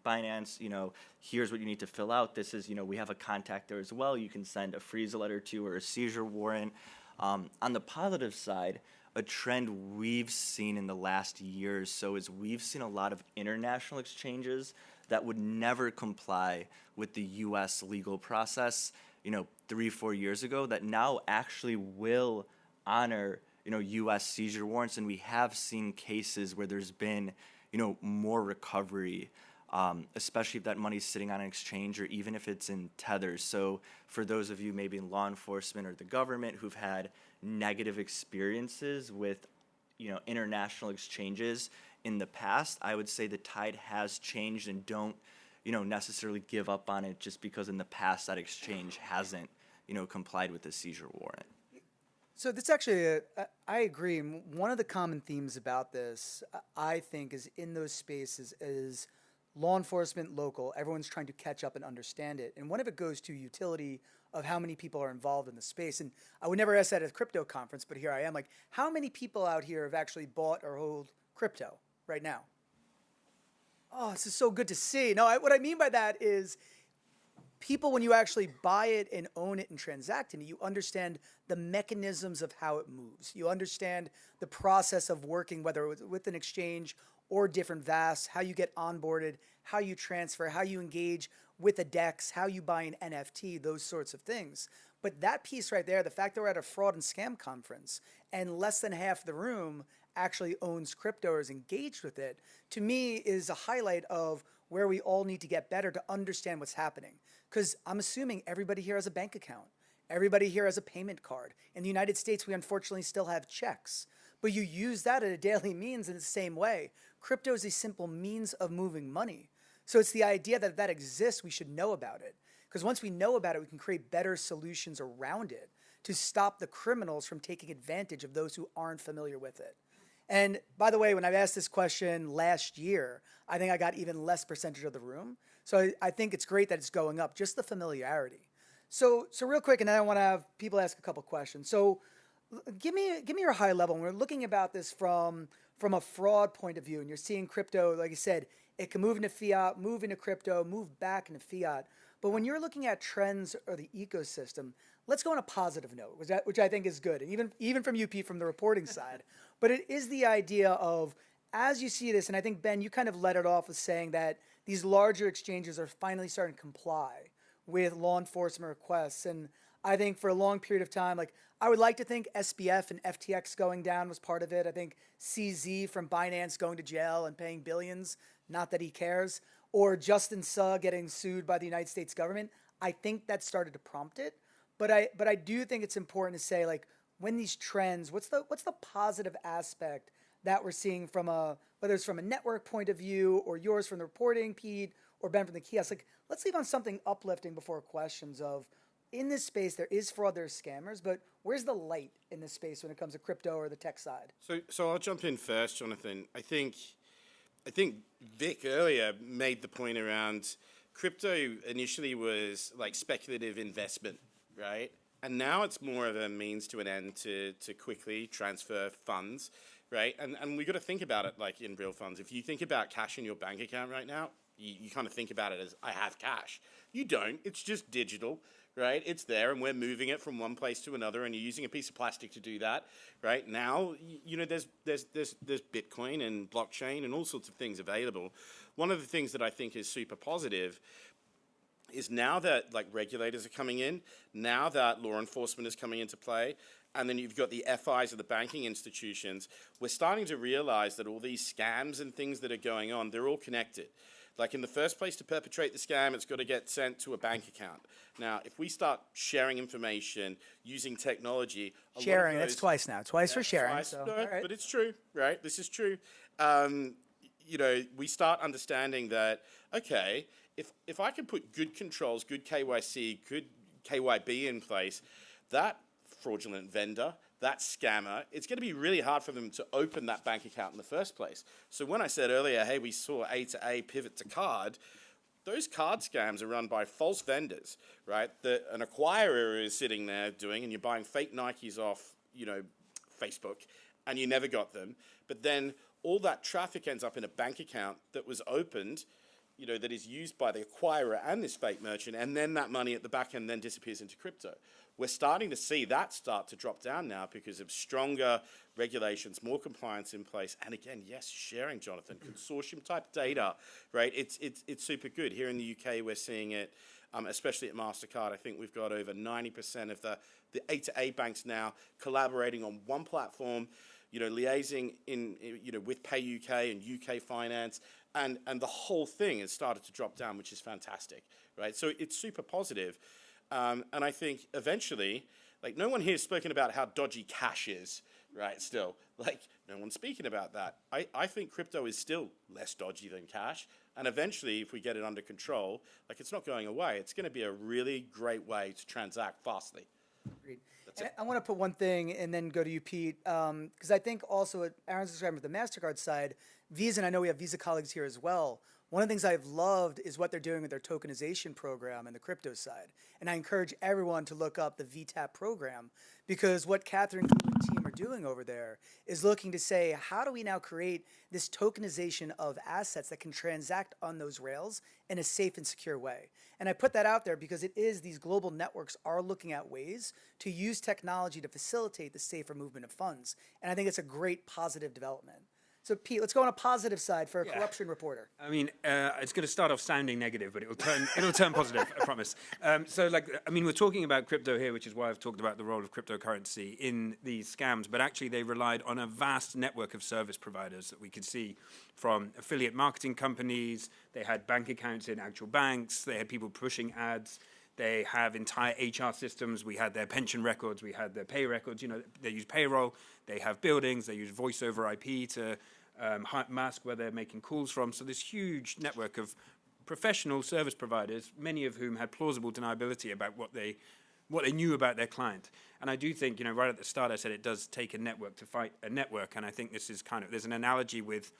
Binance, you know, here's what you need to fill out. This is, you know, we have a contact there as well. You can send a freeze letter to or a seizure warrant. On the positive side, a trend we've seen in the last year or so is we've seen a lot of international exchanges that would never comply with the U.S. legal process, you know, 3-4 years ago, that now actually will honor, you know, U.S. seizure warrants. And we have seen cases where there's been, you know, more recovery, especially if that money's sitting on an exchange or even if it's in tethers. So for those of you maybe in law enforcement or the government who've had negative experiences with, you know, international exchanges in the past, I would say the tide has changed, and don't, you know, necessarily give up on it just because in the past that exchange hasn't, you know, complied with the seizure warrant. So that's actually, I agree. One of the common themes about this, I think, is in those spaces is law enforcement, local, everyone's trying to catch up and understand it. And one of it goes to utility of how many people are involved in the space. And I would never ask that at a crypto conference, but here I am. Like, how many people out here have actually bought or hold crypto right now? Oh, this is so good to see. No, what I mean by that is people, when you actually buy it and own it and transact in it, you understand the mechanisms of how it moves. You understand the process of working, whether with an exchange or different VAS, how you get onboarded, how you transfer, how you engage with a DEX, how you buy an NFT, those sorts of things. But that piece right there, the fact that we're at a fraud and scam conference and less than half the room actually owns crypto or is engaged with it, to me is a highlight of where we all need to get better to understand what's happening. Because I'm assuming everybody here has a bank account. Everybody here has a payment card. In the United States, we unfortunately still have checks. But you use that at a daily means in the same way. Crypto is a simple means of moving money. So it's the idea that if that exists, we should know about it. Because once we know about it, we can create better solutions around it to stop the criminals from taking advantage of those who aren't familiar with it. And by the way, when I've asked this question last year, I think I got even less percentage of the room. So I think it's great that it's going up, just the familiarity. So real quick, and then I want to have people ask a couple questions. So give me your high level. When we're looking about this from a fraud point of view, and you're seeing crypto, like I said, it can move into fiat, move into crypto, move back into fiat. But when you're looking at trends or the ecosystem, let's go on a positive note, which I think is good, and even from you, Pete, from the reporting side. But it is the idea of, as you see this, and I think, Ben, you kind of led it off with saying that these larger exchanges are finally starting to comply with law enforcement requests. And I think for a long period of time, like, I would like to think SBF and FTX going down was part of it. I think CZ from Binance going to jail and paying billions, not that he cares, or Justin Suh getting sued by the United States government. I think that started to prompt it. But I do think it's important to say, like, when these trends, what's the positive aspect that we're seeing from whether it's from a network point of view or yours from the reporting, Pete, or Ben from the kiosk? Like, let's leave on something uplifting before questions of, in this space, there is fraud, there's scammers, but where's the light in this space when it comes to crypto or the tech side? So I'll jump in first, Jonathan. I think Vic earlier made the point around crypto initially was like speculative investment, right? And now it's more of a means to an end to quickly transfer funds, right? And we got to think about it like in real funds. If you think about cash in your bank account right now, you kind of think about it as, I have cash. You don't. It's just digital, right? It's there, and we're moving it from one place to another, and you're using a piece of plastic to do that, right? Now, you know, there's Bitcoin and blockchain and all sorts of things available. One of the things that I think is super positive is now that, like, regulators are coming in, now that law enforcement is coming into play, and then you've got the FIs of the banking institutions, we're starting to realize that all these scams and things that are going on, they're all connected. Like, in the first place, to perpetrate the scam, it's got to get sent to a bank account. Now, if we start sharing information using technology... Sharing, that's twice now. Twice for sharing. Twice, so, no, all right. But it's true, right? This is true. we start understanding that, okay, if I can put good controls, good KYC, good KYB in place, that fraudulent vendor, that scammer, it's going to be really hard for them to open that bank account in the first place. So when I said earlier, hey, we saw A to A pivot to card, those card scams are run by false vendors, right? That an acquirer is sitting there doing, and you're buying fake Nikes off, Facebook, and you never got them. But then all that traffic ends up in a bank account that was opened, that is used by the acquirer and this fake merchant, and then that money at the back end then disappears into crypto. We're starting to see that start to drop down now because of stronger regulations, more compliance in place, and again, yes, sharing, Jonathan, consortium type data, right? It's super good. Here in the UK, we're seeing it, especially at Mastercard. I think we've got over 90% of the A to A banks now collaborating on one platform, liaising with Pay UK and UK Finance, and the whole thing has started to drop down, which is fantastic, right? So it's super positive. And I think eventually, no one here has spoken about how dodgy cash is, right? Still, no one's speaking about that. I think crypto is still less dodgy than cash. And eventually, if we get it under control, it's not going away. It's going to be a really great way to transact fastly. Agreed. I want to put one thing and then go to you, Pete, because I think also what Aaron's describing with the MasterCard side, Visa, and I know we have Visa colleagues here as well, one of the things I've loved is what they're doing with their tokenization program and the crypto side. And I encourage everyone to look up the VTAP program, because what Catherine and team are doing over there is looking to say, how do we now create this tokenization of assets that can transact on those rails in a safe and secure way? And I put that out there because these global networks are looking at ways to use technology to facilitate the safer movement of funds. And I think it's a great positive development. So, Pete, let's go on a positive side for a corruption reporter. I mean, it's going to start off sounding negative, but it'll turn positive, I promise. We're talking about crypto here, which is why I've talked about the role of cryptocurrency in these scams, but actually they relied on a vast network of service providers that we could see, from affiliate marketing companies. They had bank accounts in actual banks. They had people pushing ads. They have entire HR systems. We had their pension records. We had their pay records. They use payroll. They have buildings. They use voice over IP to mask where they're making calls from. So this huge network of professional service providers, many of whom had plausible deniability about what they knew about their client. And I do think, right at the start, I said it does take a network to fight a network. And I think this is there's an analogy with,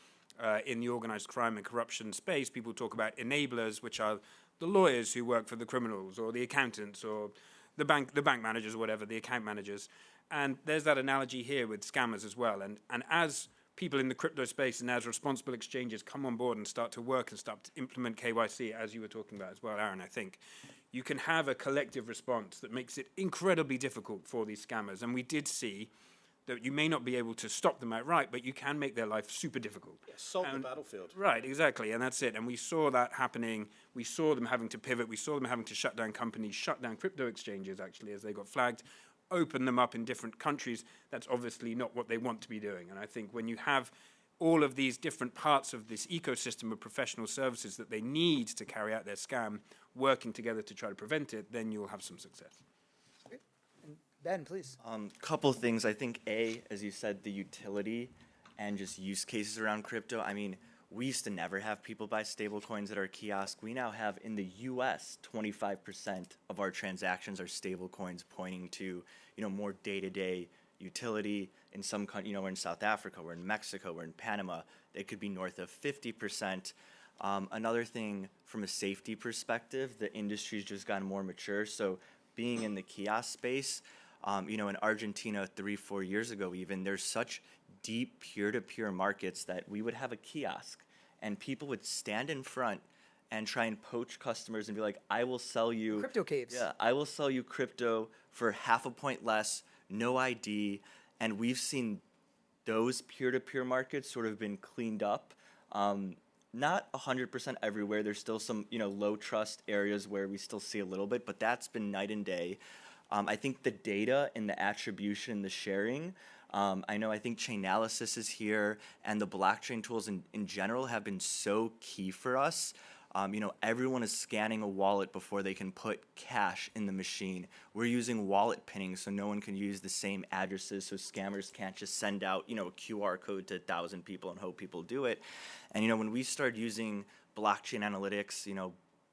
in the organized crime and corruption space, people talk about enablers, which are the lawyers who work for the criminals, or the accountants, or the bank managers, or whatever, the account managers. And there's that analogy here with scammers as well. And as people in the crypto space and as responsible exchanges come on board and start to work and start to implement KYC, as you were talking about as well, Aaron, I think you can have a collective response that makes it incredibly difficult for these scammers. And we did see that you may not be able to stop them outright, but you can make their life super difficult. Yeah, salt the battlefield. Right, exactly, and that's it. And we saw that happening. We saw them having to pivot. We saw them having to shut down companies, shut down crypto exchanges, actually, as they got flagged, open them up in different countries. That's obviously not what they want to be doing. And I think when you have all of these different parts of this ecosystem of professional services that they need to carry out their scam working together to try to prevent it, then you'll have some success. Ben, please. Couple things. I think, as you said, the utility and just use cases around crypto. I mean, we used to never have people buy stable coins at our kiosk. We now have, in the US, 25% of our transactions are stable coins, pointing to, more day-to-day utility. In some countries, we're in South Africa, we're in Mexico, we're in Panama. They could be north of 50%. Another thing, from a safety perspective, the industry's just gotten more mature. So being in the kiosk space, in Argentina 3-4 years ago even, there's such deep peer-to-peer markets that we would have a kiosk and people would stand in front and try and poach customers and be like, I will sell you Crypto caves. Yeah, I will sell you crypto for half a point less, no ID. And we've seen those peer-to-peer markets sort of been cleaned up. Not 100% everywhere. There's still some, low trust areas where we still see a little bit, but that's been night and day. I think the data and the attribution, the sharing, I think Chainalysis is here, and the blockchain tools in general have been so key for us. Everyone is scanning a wallet before they can put cash in the machine. We're using wallet pinning so no one can use the same addresses, so scammers can't just send out, a QR code to 1,000 people and hope people do it. And, when we started using blockchain analytics,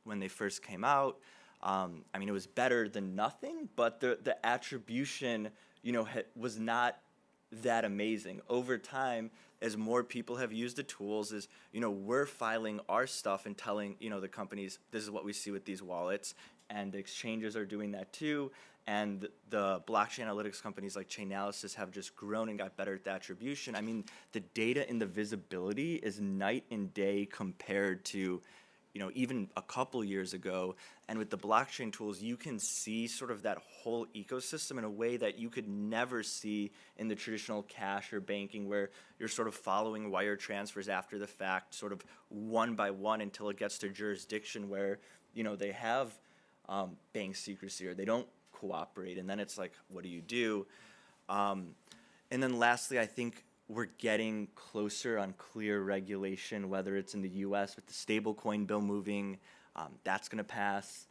when they first came out, it was better than nothing, but the attribution, was not that amazing. Over time, as more people have used the tools, we're filing our stuff and telling, the companies, this is what we see with these wallets, and the exchanges are doing that too, and the blockchain analytics companies like Chainalysis have just grown and got better at the attribution. The data and the visibility is night and day compared to, even a couple years ago. And with the blockchain tools, you can see sort of that whole ecosystem in a way that you could never see in the traditional cash or banking, where you're sort of following wire transfers after the fact, sort of one by one until it gets to jurisdiction where, they have bank secrecy or they don't cooperate. And then it's like, what do you do? And then lastly, I think we're getting closer on clear regulation, whether it's in the U.S. with the stablecoin bill moving, that's going to pass.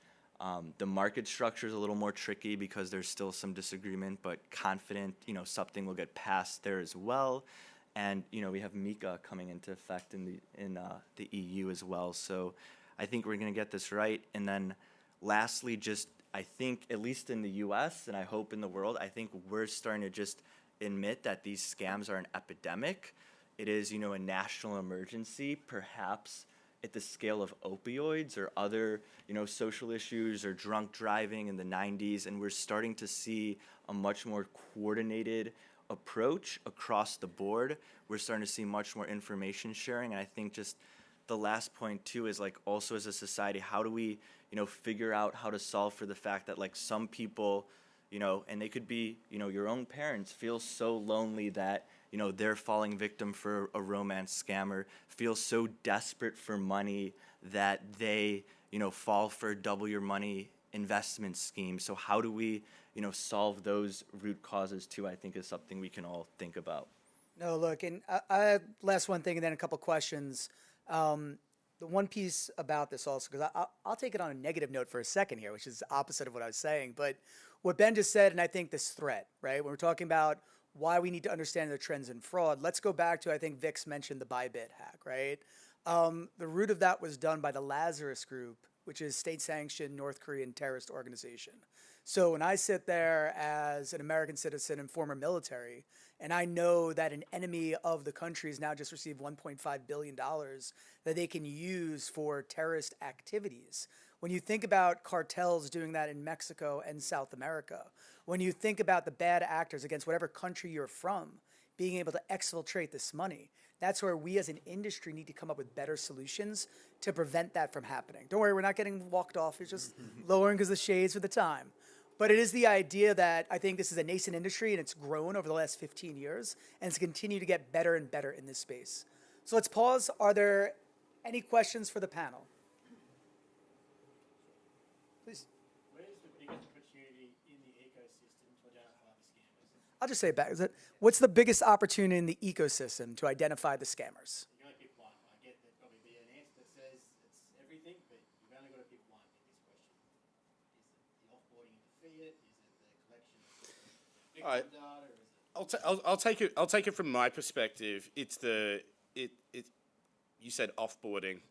The market structure is a little more tricky because there's still some disagreement, but confident, something will get passed there as well. And, we have MiCA coming into effect in the EU as well. So I think we're going to get this right. And then lastly, I think, at least in the U.S. and I hope in the world, I think we're starting to just admit that these scams are an epidemic. It is, a national emergency, perhaps at the scale of opioids or other, social issues or drunk driving in the 90s. And we're starting to see a much more coordinated approach across the board. We're starting to see much more information sharing. And I think just the last point too is also as a society, how do we, figure out how to solve for the fact that some people, and they could be, your own parents, feel so lonely that, they're falling victim for a romance scammer, feel so desperate for money that they, fall for double your money investment scheme. So how do we, solve those root causes too, I think is something we can all think about. No, look, and I last one thing and then a couple questions. The one piece about this also, because I'll take it on a negative note for a second here, which is the opposite of what I was saying. But what Ben just said, and I think this threat, right? When we're talking about why we need to understand the trends in fraud, let's go back to, I think Vix mentioned the Bybit hack, right? The root of that was done by the Lazarus Group, which is state-sanctioned North Korean terrorist organization. So when I sit there as an American citizen and former military, and I know that an enemy of the country has now just received $1.5 billion that they can use for terrorist activities. When you think about cartels doing that in Mexico and South America, when you think about the bad actors against whatever country you're from, being able to exfiltrate this money, that's where we as an industry need to come up with better solutions to prevent that from happening. Don't worry, we're not getting walked off. It's just lowering because the shades for the time. But it is the idea that I think this is a nascent industry and it's grown over the last 15 years and it's continued to get better and better in this space. So let's pause. Are there any questions for the panel? Please. Where is the biggest opportunity in the ecosystem to identify the scammers? I'll just say it back. What's the biggest opportunity in the ecosystem to identify the scammers? You're going to pick one. I get that probably be an answer that says it's everything, but you've only got to pick one in this question. Is it the offboarding into fiat? Is it the collection of victim Alright. data? Or is it I'll take it from my perspective. It's you said offboarding.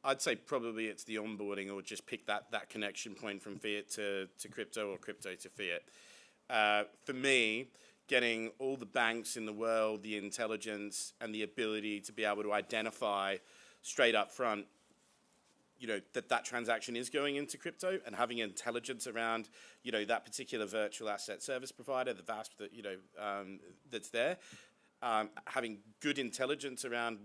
I'd say probably it's the onboarding, or just pick that connection point from fiat to crypto or crypto to fiat. For me, getting all the banks in the world, the intelligence and the ability to be able to identify straight up front, that transaction is going into crypto, and having intelligence around, that particular virtual asset service provider, the VASP that, that's there, having good intelligence around,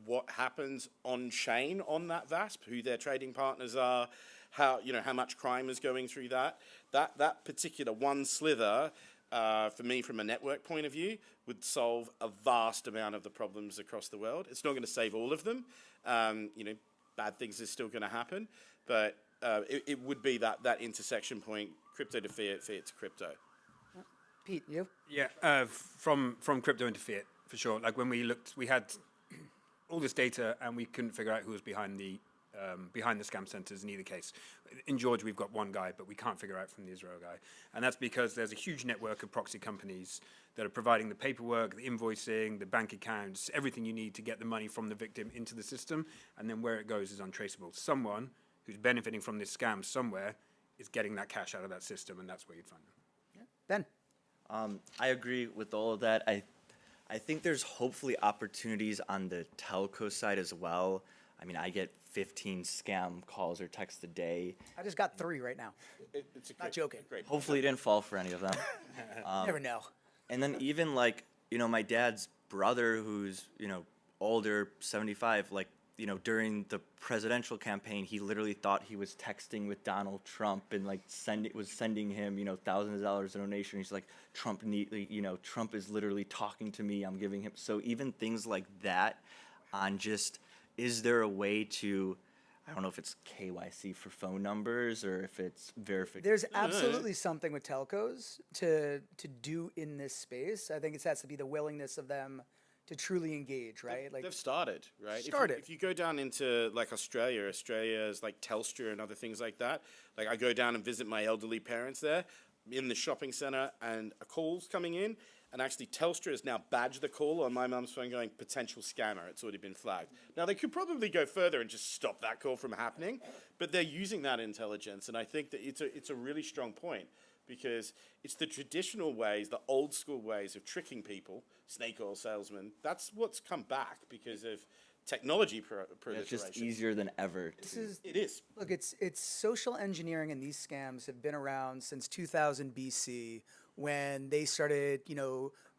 what happens on chain on that VASP, who their trading partners are, how much crime is going through that particular one slither, for me, from a network point of view, would solve a vast amount of the problems across the world. It's not going to save all of them. Bad things are still going to happen, but it would be that intersection point, crypto to fiat, fiat to crypto. Pete, you? Yeah, from crypto into fiat, for sure. Like when we looked, we had all this data and we couldn't figure out who was behind the behind the scam centers in either case. In Georgia, we've got one guy, but we can't figure out from the Israel guy. And that's because there's a huge network of proxy companies that are providing the paperwork, the invoicing, the bank accounts, everything you need to get the money from the victim into the system, and then where it goes is untraceable. Someone who's benefiting from this scam somewhere is getting that cash out of that system, and that's where you'd find them. Ben. I agree with all of that. I think there's hopefully opportunities on the telco side as well. I mean, I get 15 scam calls or texts a day. I just got 3 right now. It's a Not joking. Great. Hopefully, you didn't fall for any of them. Never know. And then even like, my dad's brother who's, older, 75, like, during the presidential campaign, he literally thought he was texting with Donald Trump and like was sending him, thousands of dollars in donation. He's like, Trump Trump is literally talking to me. I'm giving him. So even things like that on just, is there a way to, I don't know if it's KYC for phone numbers or if it's verification. There's absolutely something with telcos to do in this space. I think it has to be the willingness of them to truly engage, right? They've started, right? Started. If you go down into like Australia's like Telstra and other things like that. Like I go down and visit my elderly parents there in the shopping center, and a call's coming in, and actually Telstra has now badged the call on my mum's phone going, potential scammer. It's already been flagged. Now, they could probably go further and just stop that call from happening, but they're using that intelligence, and I think that it's a really strong point, because it's the traditional ways, the old school ways of tricking people, snake oil salesmen, that's what's come back because of technology proliferation. It's just easier than ever. It is. Look, it's social engineering, and these scams have been around since 2000 BC, when they started,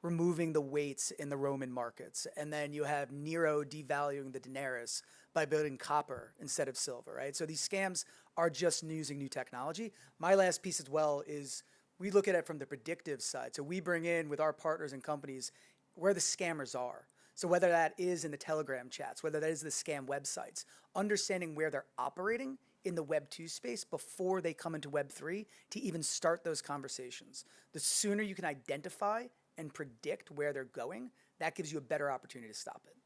removing the weights in the Roman markets. And then you have Nero devaluing the denarius by building copper instead of silver, right? So these scams are just using new technology. My last piece as well is we look at it from the predictive side. So we bring in with our partners and companies where the scammers are. So whether that is in the Telegram chats, whether that is the scam websites, understanding where they're operating in the Web 2 space before they come into Web 3 to even start those conversations. The sooner you can identify and predict where they're going, that gives you a better opportunity to stop it.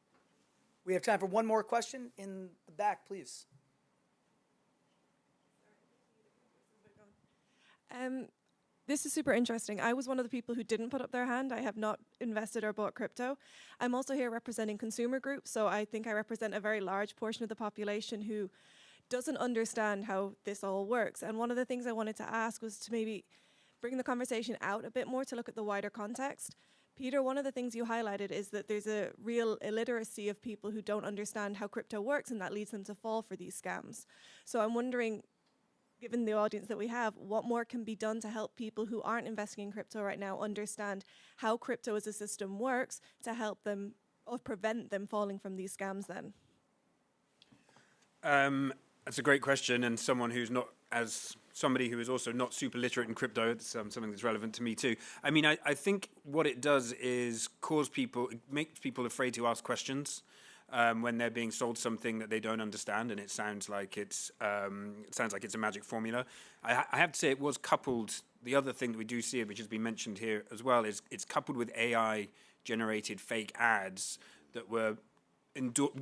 We have time for one more question in the back, please. This is super interesting. I was one of the people who didn't put up their hand. I have not invested or bought crypto. I'm also here representing consumer groups, so I think I represent a very large portion of the population who doesn't understand how this all works. And one of the things I wanted to ask was to maybe bring the conversation out a bit more to look at the wider context. Peter, one of the things you highlighted is that there's a real illiteracy of people who don't understand how crypto works, and that leads them to fall for these scams. So I'm wondering, given the audience that we have, what more can be done to help people who aren't investing in crypto right now understand how crypto as a system works to help them or prevent them falling from these scams then? That's a great question, and someone who's not, as somebody who is also not super literate in crypto, it's something that's relevant to me too. I mean, I think what it does is it makes people afraid to ask questions when they're being sold something that they don't understand, and it sounds like it's a magic formula. I have to say, it was coupled. The other thing that we do see, which has been mentioned here as well, is it's coupled with AI-generated fake ads that were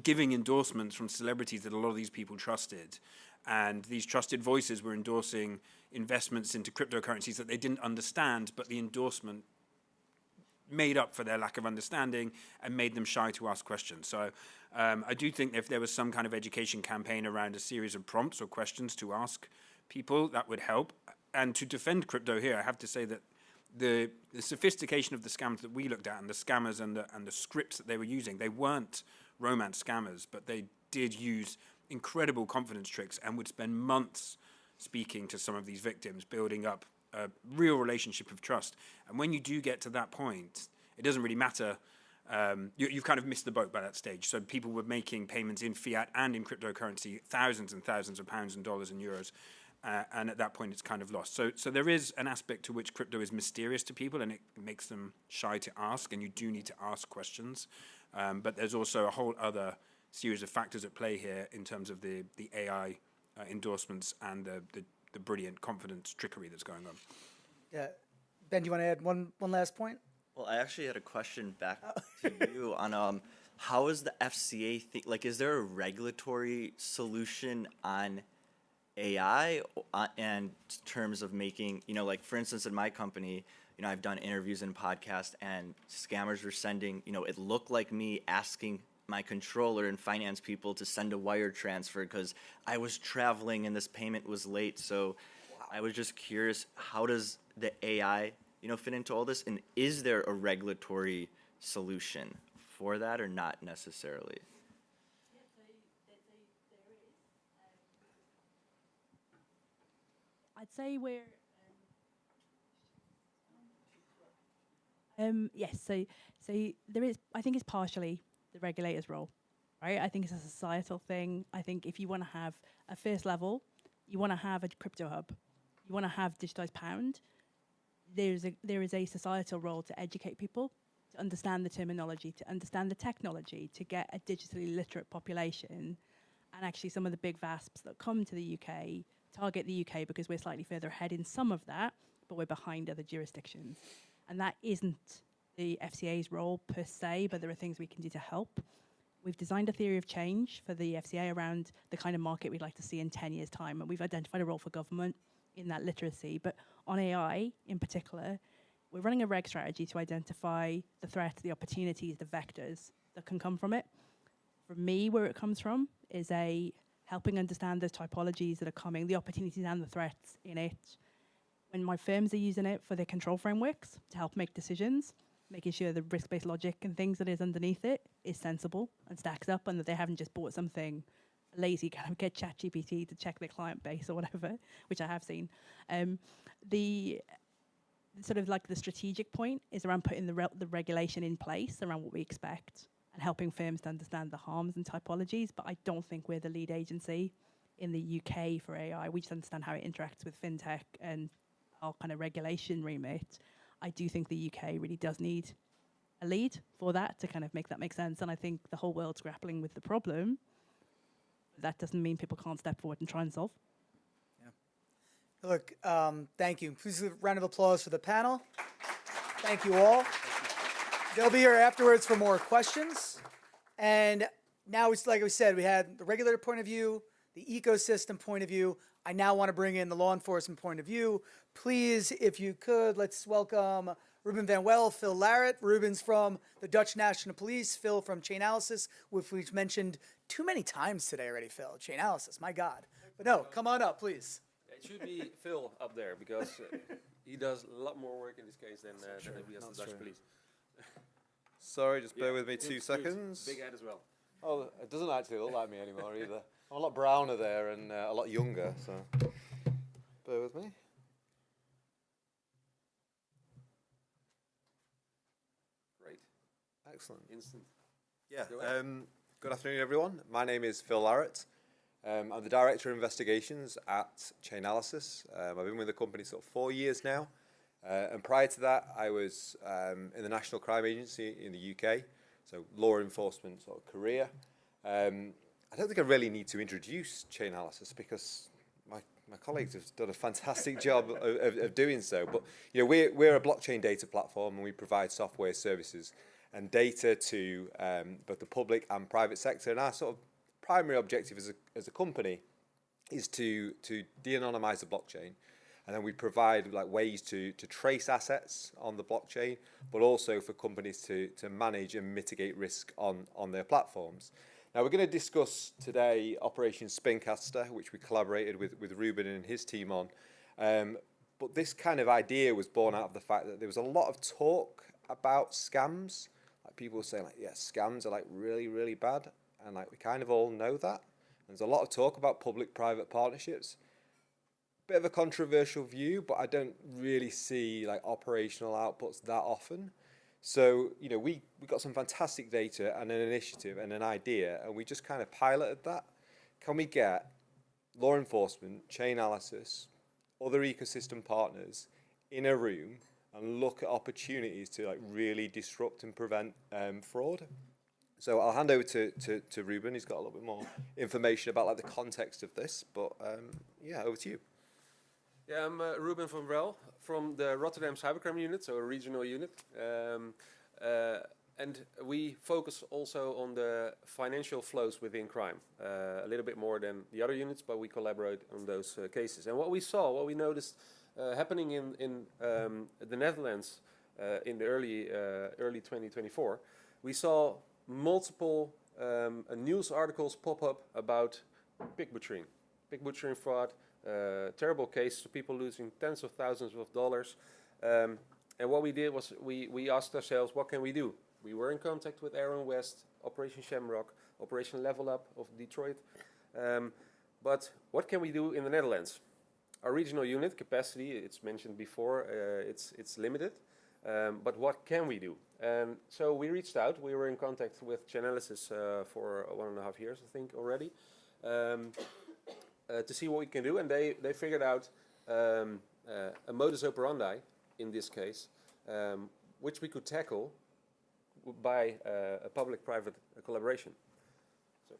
giving endorsements from celebrities that a lot of these people trusted. And these trusted voices were endorsing investments into cryptocurrencies that they didn't understand, but the endorsement made up for their lack of understanding and made them shy to ask questions. So I do think if there was some kind of education campaign around a series of prompts or questions to ask people, that would help. And to defend crypto here, I have to say that the sophistication of the scams that we looked at, and the scammers and the scripts that they were using, they weren't romance scammers, but they did use incredible confidence tricks and would spend months speaking to some of these victims, building up a real relationship of trust. And when you do get to that point, it doesn't really matter. You've kind of missed the boat by that stage. So people were making payments in fiat and in cryptocurrency, thousands and thousands of pounds and dollars and euros. And at that point, it's kind of lost. So there is an aspect to which crypto is mysterious to people, and it makes them shy to ask, and you do need to ask questions. But there's also a whole other series of factors at play here in terms of the AI endorsements and the brilliant confidence trickery that's going on. Yeah. Ben, do you want to add one last point? Well, I actually had a question back to you on how is the FCA like? Is there a regulatory solution on AI and terms of making, like for instance, in my company, I've done interviews and podcasts, and scammers were sending, it looked like me asking my controller and finance people to send a wire transfer because I was traveling and this payment was late. So I was just curious, how does the AI, fit into all this? And is there a regulatory solution for that or not necessarily? I'd say we're yes. So there is. I think it's partially the regulator's role, right? I think it's a societal thing. I think if you want to have a first level, you want to have a crypto hub, you want to have digitized pound. There is a societal role to educate people, to understand the terminology, to understand the technology, to get a digitally literate population, and actually some of the big VASPs that come to the UK target the UK because we're slightly further ahead in some of that, but we're behind other jurisdictions. And that isn't the FCA's role per se, but there are things we can do to help. We've designed a theory of change for the FCA around the kind of market we'd like to see in 10 years' time, and we've identified a role for government in that literacy. But on AI in particular, we're running a reg strategy to identify the threats, the opportunities, the vectors that can come from it. For me, where it comes from is helping understand those typologies that are coming, the opportunities and the threats in it. When my firms are using it for their control frameworks to help make decisions, making sure the risk-based logic and things that is underneath it is sensible and stacks up, and that they haven't just bought something lazy, kind of get ChatGPT to check their client base or whatever, which I have seen. The sort of like the strategic point is around putting the regulation in place around what we expect and helping firms to understand the harms and typologies, but I don't think we're the lead agency in the UK for AI. We just understand how it interacts with fintech and our kind of regulation remit. I do think the UK really does need a lead for that to kind of make that make sense, and I think the whole world's grappling with the problem. That doesn't mean people can't step forward and try and solve. Yeah. Look, thank you. Please give a round of applause for the panel. Thank you all. They'll be here afterwards for more questions. And now, it's like we said, we had the regulator point of view, the ecosystem point of view. I now want to bring in the law enforcement point of view. Please, if you could, let's welcome Ruben Van Wel, Phil Larrett. Ruben's from the Dutch National Police, Phil from Chainalysis, which we've mentioned too many times today already, Phil. Chainalysis, my God. But no, come on up, please. It should be Phil up there because he does a lot more work in this case than we as the Dutch police. Sorry, just bear with me 2 seconds. Big head as well. Oh, it doesn't actually look like me anymore either. I'm a lot browner there and a lot younger, so bear with me. Great. Excellent. Instant. Yeah. Good afternoon, everyone. My name is Phil Larrett. I'm the Director of Investigations at Chainalysis. I've been with the company sort of 4 years now. And prior to that, I was in the National Crime Agency in the UK, so law enforcement sort of career. I don't think I really need to introduce Chainalysis because my colleagues have done a fantastic job of doing so. But we're a blockchain data platform, and we provide software services and data to both the public and private sector. And our sort of primary objective as a company is to de-anonymize the blockchain. And then we provide like ways to trace assets on the blockchain, but also for companies to manage and mitigate risk on their platforms. Now we're going to discuss today Operation Spincaster, which we collaborated with Ruben and his team on. But this kind of idea was born out of the fact that there was a lot of talk about scams. Like people were saying, like, yeah, scams are like really, really bad, and like we kind of all know that. And there's a lot of talk about public-private partnerships. Bit of a controversial view, but I don't really see like operational outputs that often. So, we got some fantastic data and an initiative and an idea, and we just kind of piloted that. Can we get law enforcement, Chainalysis, other ecosystem partners in a room and look at opportunities to like really disrupt and prevent fraud? So I'll hand over to Ruben. He's got a little bit more information about like the context of this, but yeah, over to you. Yeah, I'm Ruben van Wel from the Rotterdam Cybercrime Unit, so a regional unit. And we focus also on the financial flows within crime, a little bit more than the other units, but we collaborate on those cases. And what we noticed happening in the Netherlands in the early 2024, we saw multiple news articles pop up about pig butchering fraud, terrible case, people losing tens of thousands of dollars. And what we did was we asked ourselves, what can we do? We were in contact with Aaron West, Operation Shamrock, Operation Level Up of Detroit. But what can we do in the Netherlands? Our regional unit capacity, it's mentioned before, it's limited. But what can we do? And so we reached out. We were in contact with Chainalysis for 1.5 years, I think, already, to see what we can do. And they figured out a modus operandi, in this case, which we could tackle by a public-private collaboration. So.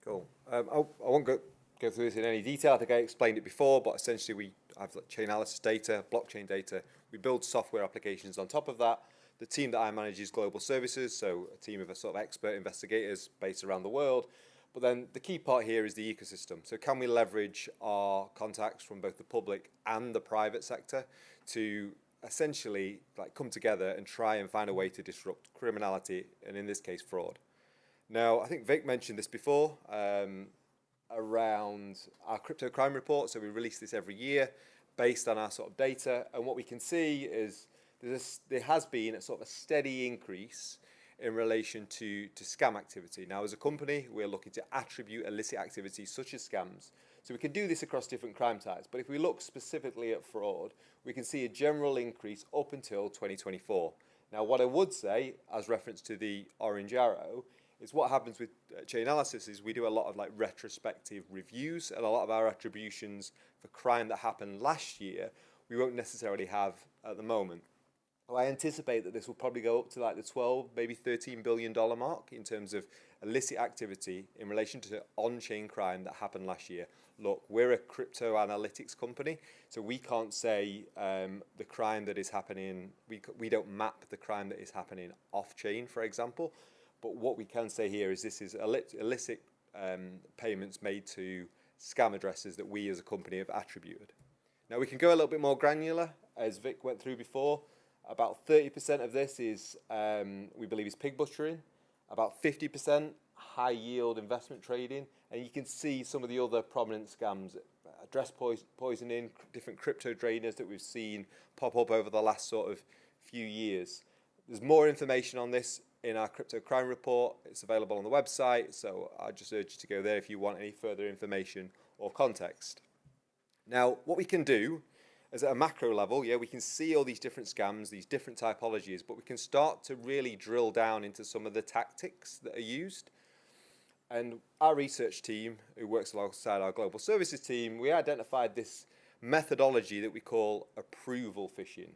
Cool. I won't go through this in any detail. I think I explained it before, but essentially we have Chainalysis data, blockchain data. We build software applications on top of that. The team that I manage is global services, so a team of sort of expert investigators based around the world. But then the key part here is the ecosystem. So can we leverage our contacts from both the public and the private sector to essentially come together and try and find a way to disrupt criminality, and in this case, fraud. Now, I think Vic mentioned this before around our crypto crime report. So we release this every year based on our sort of data, and what we can see is there has been a sort of a steady increase in relation to scam activity. Now, as a company, we're looking to attribute illicit activities such as scams. So we can do this across different crime types, but if we look specifically at fraud, we can see a general increase up until 2024. Now, what I would say, as reference to the orange arrow, is what happens with Chainalysis is we do a lot of retrospective reviews, and a lot of our attributions for crime that happened last year, we won't necessarily have at the moment. I anticipate that this will probably go up to the 12, maybe $13 billion mark in terms of illicit activity in relation to on-chain crime that happened last year. Look, we're a crypto analytics company, so we can't say the crime that is happening, we don't map the crime that is happening off-chain, for example, but what we can say here is this is illicit payments made to scam addresses that we as a company have attributed. Now we can go a little bit more granular, as Vic went through before. About 30% of this is, we believe, is pig butchering. About 50% high yield investment trading. And you can see some of the other prominent scams, address poisoning, different crypto drainers that we've seen pop up over the last sort of few years. There's more information on this in our crypto crime report. It's available on the website. So I just urge you to go there if you want any further information or context. Now, what we can do is at a macro level, we can see all these different scams, these different typologies, but we can start to really drill down into some of the tactics that are used. And our research team, who works alongside our global services team, we identified this methodology that we call approval phishing.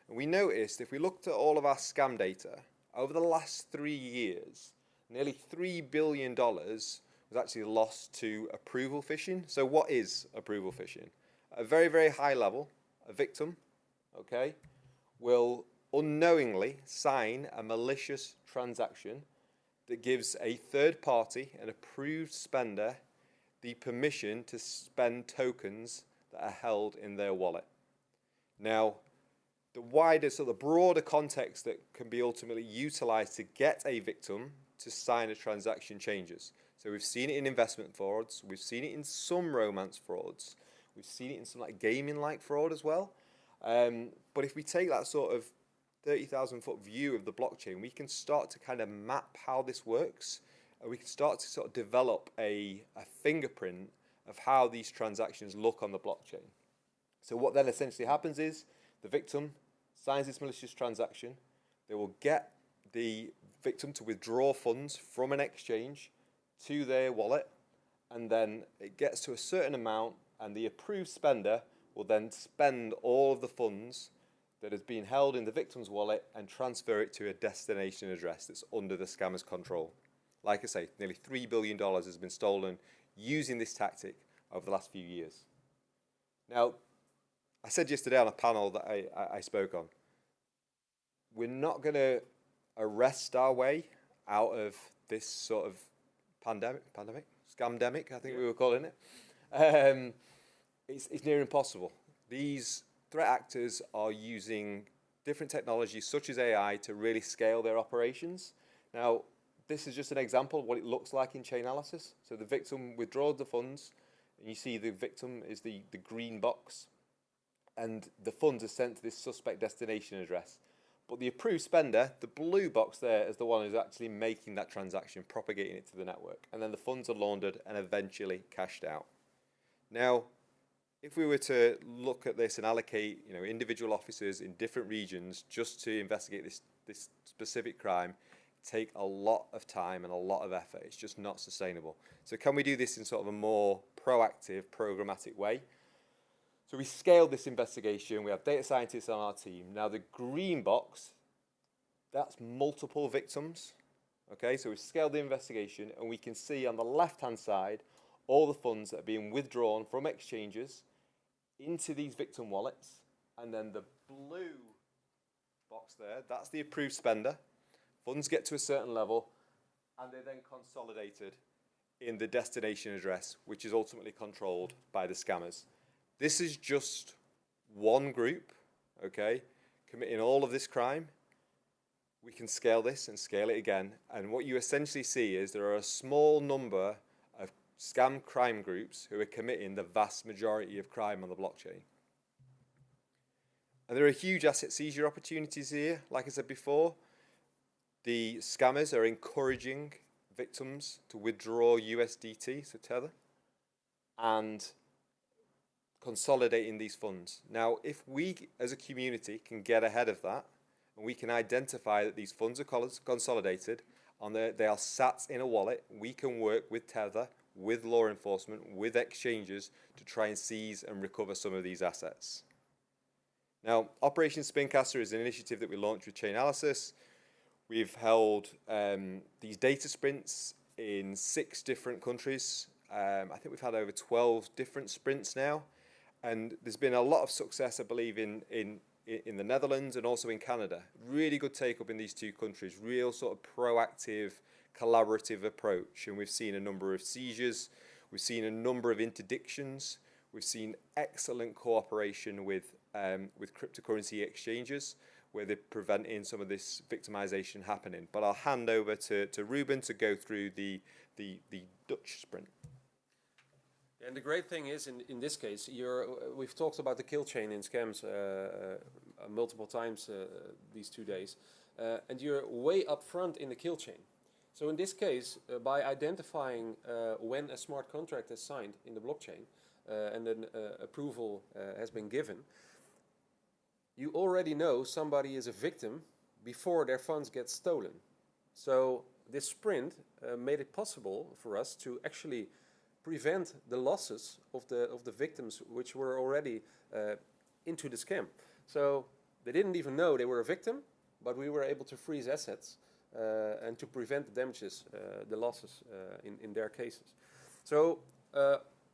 And we noticed if we looked at all of our scam data, over the last 3 years, nearly $3 billion was actually lost to approval phishing. So what is approval phishing? At a very, very high level, a victim, will unknowingly sign a malicious transaction that gives a third party, an approved spender, the permission to spend tokens that are held in their wallet. Now, the wider, so the broader context that can be ultimately utilized to get a victim to sign a transaction changes. So we've seen it in investment frauds, we've seen it in some romance frauds, we've seen it in some gaming-like fraud as well. But if we take that sort of 30,000-foot view of the blockchain, we can start to kind of map how this works, and we can start to sort of develop a fingerprint of how these transactions look on the blockchain. So what then essentially happens is the victim signs this malicious transaction. They will get the victim to withdraw funds from an exchange to their wallet, and then it gets to a certain amount, and the approved spender will then spend all of the funds that has been held in the victim's wallet and transfer it to a destination address that's under the scammer's control. Like I say, nearly $3 billion has been stolen using this tactic over the last few years. Now, I said yesterday on a panel that I spoke on, we're not going to arrest our way out of this sort of scamdemic, I think we were calling it, it's near impossible. These threat actors are using different technologies such as AI to really scale their operations. Now, this is just an example of what it looks like in Chainalysis. So the victim withdraws the funds, and you see the victim is the green box, and the funds are sent to this suspect destination address. But the approved spender, the blue box there, is the one who's actually making that transaction, propagating it to the network. And then the funds are laundered and eventually cashed out. Now, if we were to look at this and allocate, individual officers in different regions just to investigate this specific crime, take a lot of time and a lot of effort. It's just not sustainable. So can we do this in sort of a more proactive, programmatic way? So we scaled this investigation. We have data scientists on our team. Now the green box, that's multiple victims. Okay, so we've scaled the investigation, and we can see on the left-hand side all the funds that are being withdrawn from exchanges into these victim wallets. And then the blue box there, that's the approved spender. Funds get to a certain level, and they're then consolidated in the destination address, which is ultimately controlled by the scammers. This is just one group, okay, committing all of this crime. We can scale this and scale it again. And what you essentially see is there are a small number of scam crime groups who are committing the vast majority of crime on the blockchain. And there are huge asset seizure opportunities here. Like I said before, the scammers are encouraging victims to withdraw USDT, so Tether, and consolidating these funds. Now, if we as a community can get ahead of that, and we can identify that these funds are consolidated, and they are sat in a wallet, we can work with Tether, with law enforcement, with exchanges to try and seize and recover some of these assets. Now, Operation Spincaster is an initiative that we launched with Chainalysis. We've held these data sprints in 6 different countries. I think we've had over 12 different sprints now. And there's been a lot of success, I believe, in the Netherlands and also in Canada. Really good take-up in these 2 countries. Real sort of proactive, collaborative approach. And we've seen a number of seizures. We've seen a number of interdictions. We've seen excellent cooperation with cryptocurrency exchanges, where they're preventing some of this victimization happening. But I'll hand over to Ruben to go through the Dutch sprint. And the great thing is, in this case, we've talked about the kill chain in scams multiple times these 2 days, and you're way up front in the kill chain. So in this case, by identifying when a smart contract is signed in the blockchain and then approval has been given, you already know somebody is a victim before their funds get stolen. So this sprint made it possible for us to actually prevent the losses of the victims which were already into the scam. So they didn't even know they were a victim, but we were able to freeze assets and to prevent the damages, the losses in their cases. So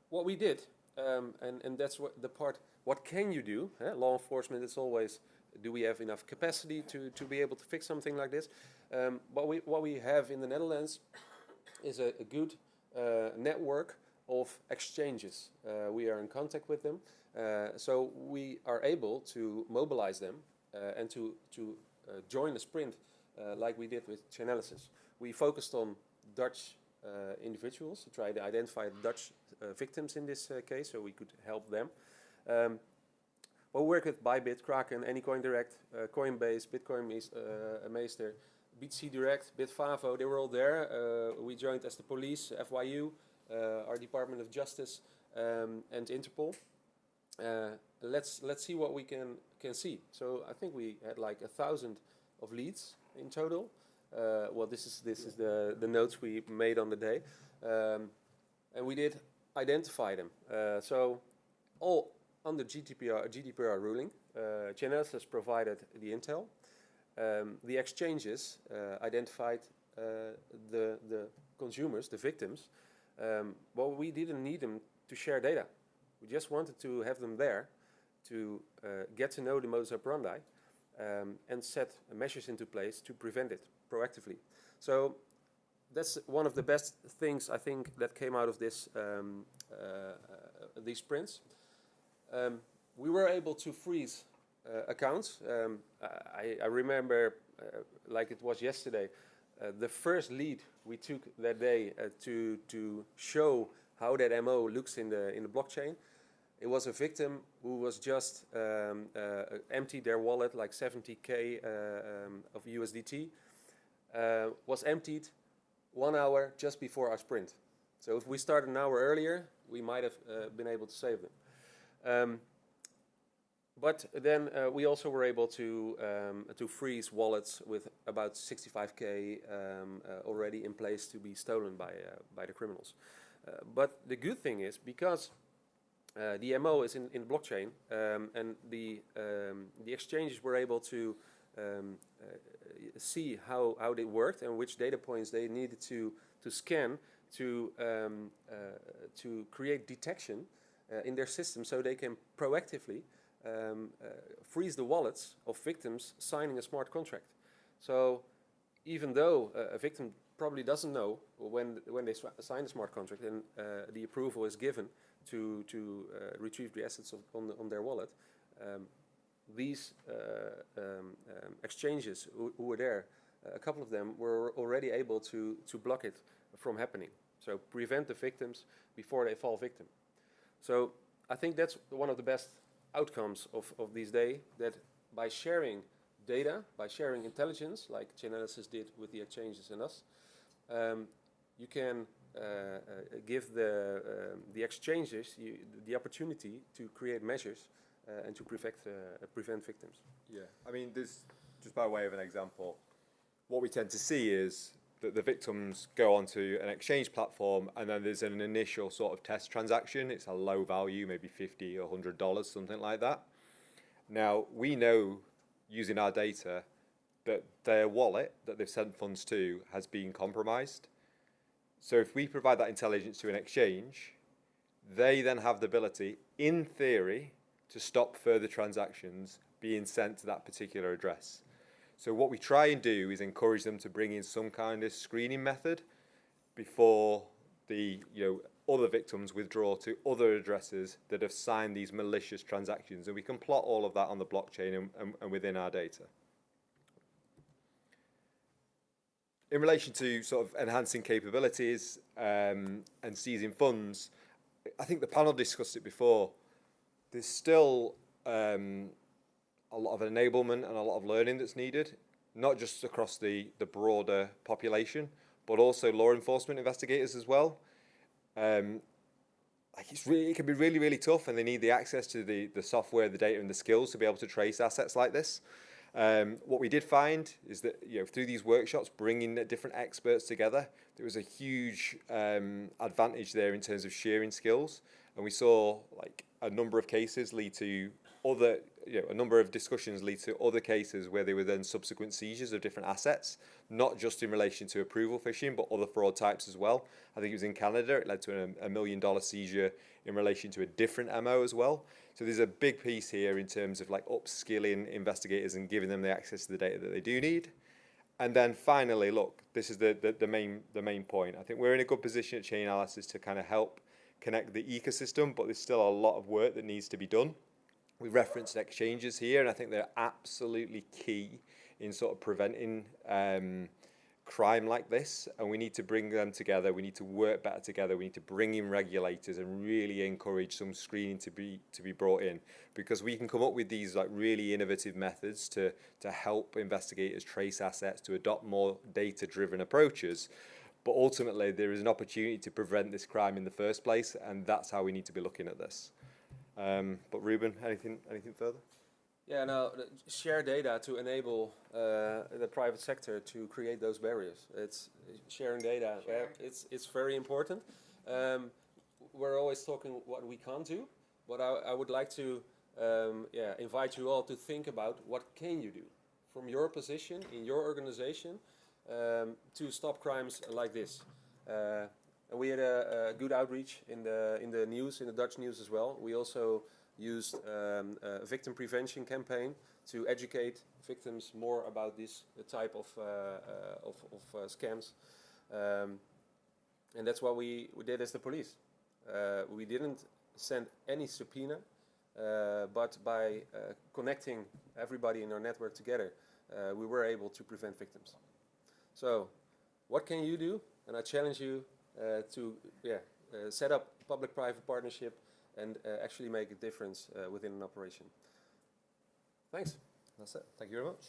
what we did, and that's what the part, what can you do? Law enforcement is always, do we have enough capacity to be able to fix something like this? What we have in the Netherlands is a good network of exchanges. We are in contact with them, so we are able to mobilize them and to join a sprint like we did with Chainalysis. We focused on Dutch individuals to try to identify Dutch victims in this case, so we could help them. We work with Bybit, Kraken, Anycoin Direct, Coinbase, Bitcoin Meester, BTC Direct, Bitfavo, they were all there. We joined as the police, FYU, our Department of Justice, and Interpol. Let's see what we can see. So I think we had like 1,000 of leads in total. Well, this is the notes we made on the day, and we did identify them. So all under GDPR ruling, Chainalysis provided the intel. The exchanges identified the consumers, the victims. Well, we didn't need them to share data. We just wanted to have them there to get to know the modus operandi and set measures into place to prevent it proactively. So that's one of the best things I think that came out of this these sprints. We were able to freeze accounts. I remember, like it was yesterday, the first lead we took that day to show how that MO looks in the blockchain. It was a victim who was just emptied their wallet, like 70K of USDT, was emptied 1 hour just before our sprint. So if we started an hour earlier, we might have been able to save them. But then we also were able to freeze wallets with about 65K already in place to be stolen by the criminals. But the good thing is, because the MO is in the blockchain, and the exchanges were able to see how they worked and which data points they needed to scan to create detection in their system, so they can proactively freeze the wallets of victims signing a smart contract. So even though a victim probably doesn't know when they sign a smart contract and the approval is given to retrieve the assets on their wallet, these exchanges who were there, a couple of them were already able to block it from happening. So prevent the victims before they fall victim. So I think that's one of the best outcomes of this day, that by sharing data, by sharing intelligence, like Chainalysis did with the exchanges and us, you can give the exchanges the opportunity to create measures and to prevent victims. Yeah, I mean, there's, just by way of an example, what we tend to see is that the victims go onto an exchange platform, and then there's an initial sort of test transaction. It's a low value, maybe $50 or $100, something like that. Now, we know, using our data, that their wallet that they've sent funds to has been compromised. So if we provide that intelligence to an exchange, they then have the ability, in theory, to stop further transactions being sent to that particular address. So what we try and do is encourage them to bring in some kind of screening method before the other victims withdraw to other addresses that have signed these malicious transactions. And we can plot all of that on the blockchain and within our data. In relation to sort of enhancing capabilities and seizing funds, I think the panel discussed it before. There's still a lot of enablement and a lot of learning that's needed, not just across the broader population, but also law enforcement investigators as well. It can be really, really tough, and they need the access to the software, the data, and the skills to be able to trace assets like this. What we did find is that through these workshops, bringing different experts together, there was a huge advantage there in terms of sharing skills, and we saw a number of cases lead to other, a number of discussions lead to other cases where there were then subsequent seizures of different assets, not just in relation to approval phishing, but other fraud types as well. I think it was in Canada, it led to a $1 million seizure in relation to a different MO as well. So there's a big piece here in terms of upskilling investigators and giving them the access to the data that they do need. And then finally, look, this is the main point. I think we're in a good position at Chainalysis to kind of help connect the ecosystem, but there's still a lot of work that needs to be done. We referenced exchanges here, and I think they're absolutely key in sort of preventing crime like this, and we need to bring them together. We need to work better together. We need to bring in regulators and really encourage some screening to be brought in, because we can come up with these really innovative methods to help investigators trace assets, to adopt more data-driven approaches. But ultimately, there is an opportunity to prevent this crime in the first place, and that's how we need to be looking at this. But Ruben, anything further? Yeah, no, share data to enable the private sector to create those barriers. It's sharing data. It's very important. We're always talking what we can't do, but I would like to invite you all to think about what can you do from your position in your organization to stop crimes like this. And we had a good outreach in the news, in the Dutch news as well. We also used a victim prevention campaign to educate victims more about this type of scams. And that's what we did as the police. We didn't send any subpoena, but by connecting everybody in our network together, we were able to prevent victims. So, what can you do? And I challenge you to set up public-private partnership and actually make a difference within an operation. Thanks. That's it. Thank you very much.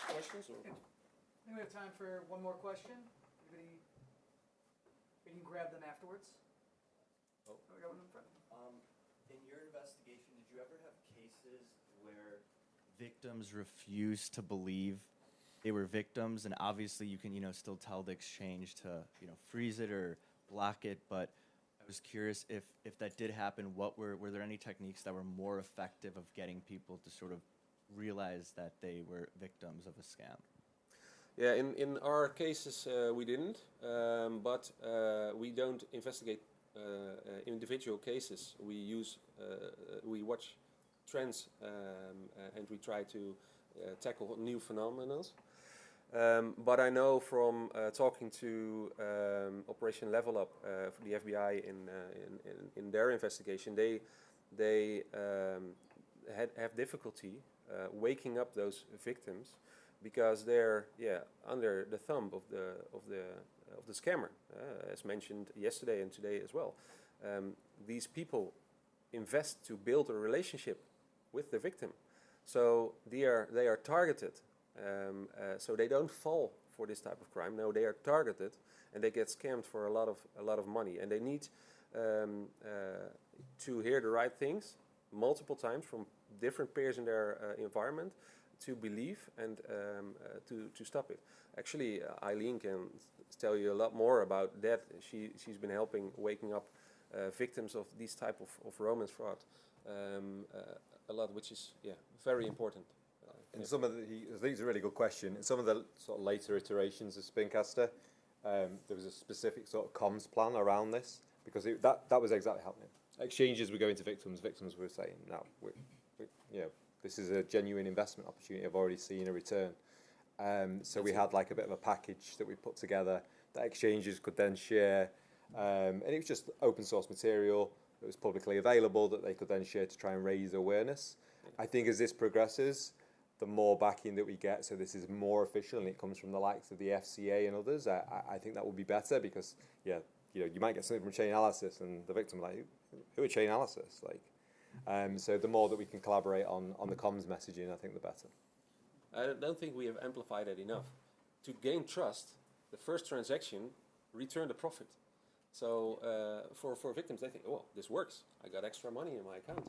Questions? Or? I think we have time for one more question. Anybody? We can grab them afterwards. Oh. We got one in front. In your investigation, did you ever have cases where victims refused to believe they were victims, and obviously you can, still tell the exchange to, freeze it or block it, but I was curious if that did happen, were there any techniques that were more effective of getting people to sort of realize that they were victims of a scam? Yeah, in our cases we didn't, but we don't investigate individual cases. We watch trends and we try to tackle new phenomena. But I know from talking to Operation Level Up for the FBI in their investigation, they have difficulty waking up those victims because they're under the thumb of the scammer, as mentioned yesterday and today as well. These people invest to build a relationship with the victim, so they are targeted. So they don't fall for this type of crime. No, they are targeted, and they get scammed for a lot of money. And they need to hear the right things multiple times from different peers in their environment to believe and to stop it. Actually, Eileen can tell you a lot more about that. She's been helping waking up victims of these type of romance fraud a lot, which is very important. And some of I think it's a really good question. In some of the sort of later iterations of Spincaster, there was a specific sort of comms plan around this because that was exactly happening. Exchanges were going to victims. Victims were saying, "No, this is a genuine investment opportunity. I've already seen a return." So we had like a bit of a package that we put together that exchanges could then share, and it was just open source material that was publicly available that they could then share to try and raise awareness. I think as this progresses, the more backing that we get, so this is more official and it comes from the likes of the FCA and others, I think that will be better because, you might get something from Chainalysis and the victim like, who are Chainalysis? So the more that we can collaborate on the comms messaging, I think the better. I don't think we have amplified it enough. To gain trust, the first transaction returned a profit. So for victims, they think, oh, this works. I got extra money in my account.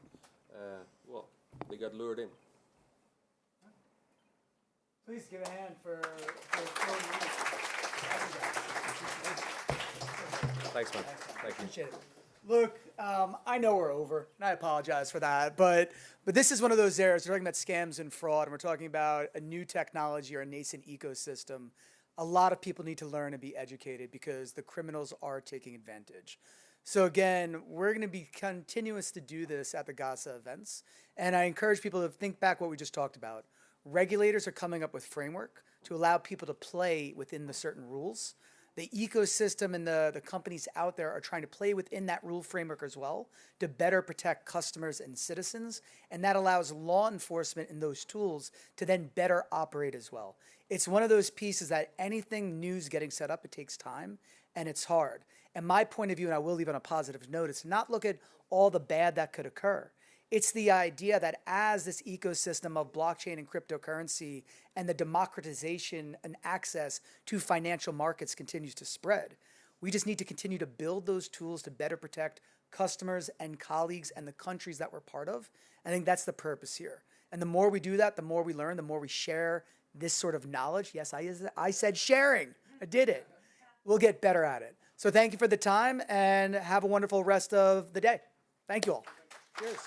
Well, they got lured in. Please give a hand for Thanks, man. Thank you. Appreciate it. Look, I know we're over, and I apologize for that, but this is one of those areas. We're talking about scams and fraud, and we're talking about a new technology or a nascent ecosystem. A lot of people need to learn and be educated because the criminals are taking advantage. So again, we're going to be continuous to do this at the GASA events, and I encourage people to think back what we just talked about. Regulators are coming up with framework to allow people to play within the certain rules. The ecosystem and the companies out there are trying to play within that rule framework as well to better protect customers and citizens. And that allows law enforcement and those tools to then better operate as well. It's one of those pieces that anything new is getting set up, it takes time and it's hard. And my point of view, and I will leave on a positive note, is to not look at all the bad that could occur. It's the idea that as this ecosystem of blockchain and cryptocurrency and the democratization and access to financial markets continues to spread, we just need to continue to build those tools to better protect customers and colleagues and the countries that we're part of. I think that's the purpose here. And the more we do that, the more we learn, the more we share this sort of knowledge. Yes, I said sharing. I did it. We'll get better at it. So thank you for the time and have a wonderful rest of the day. Thank you all. Cheers.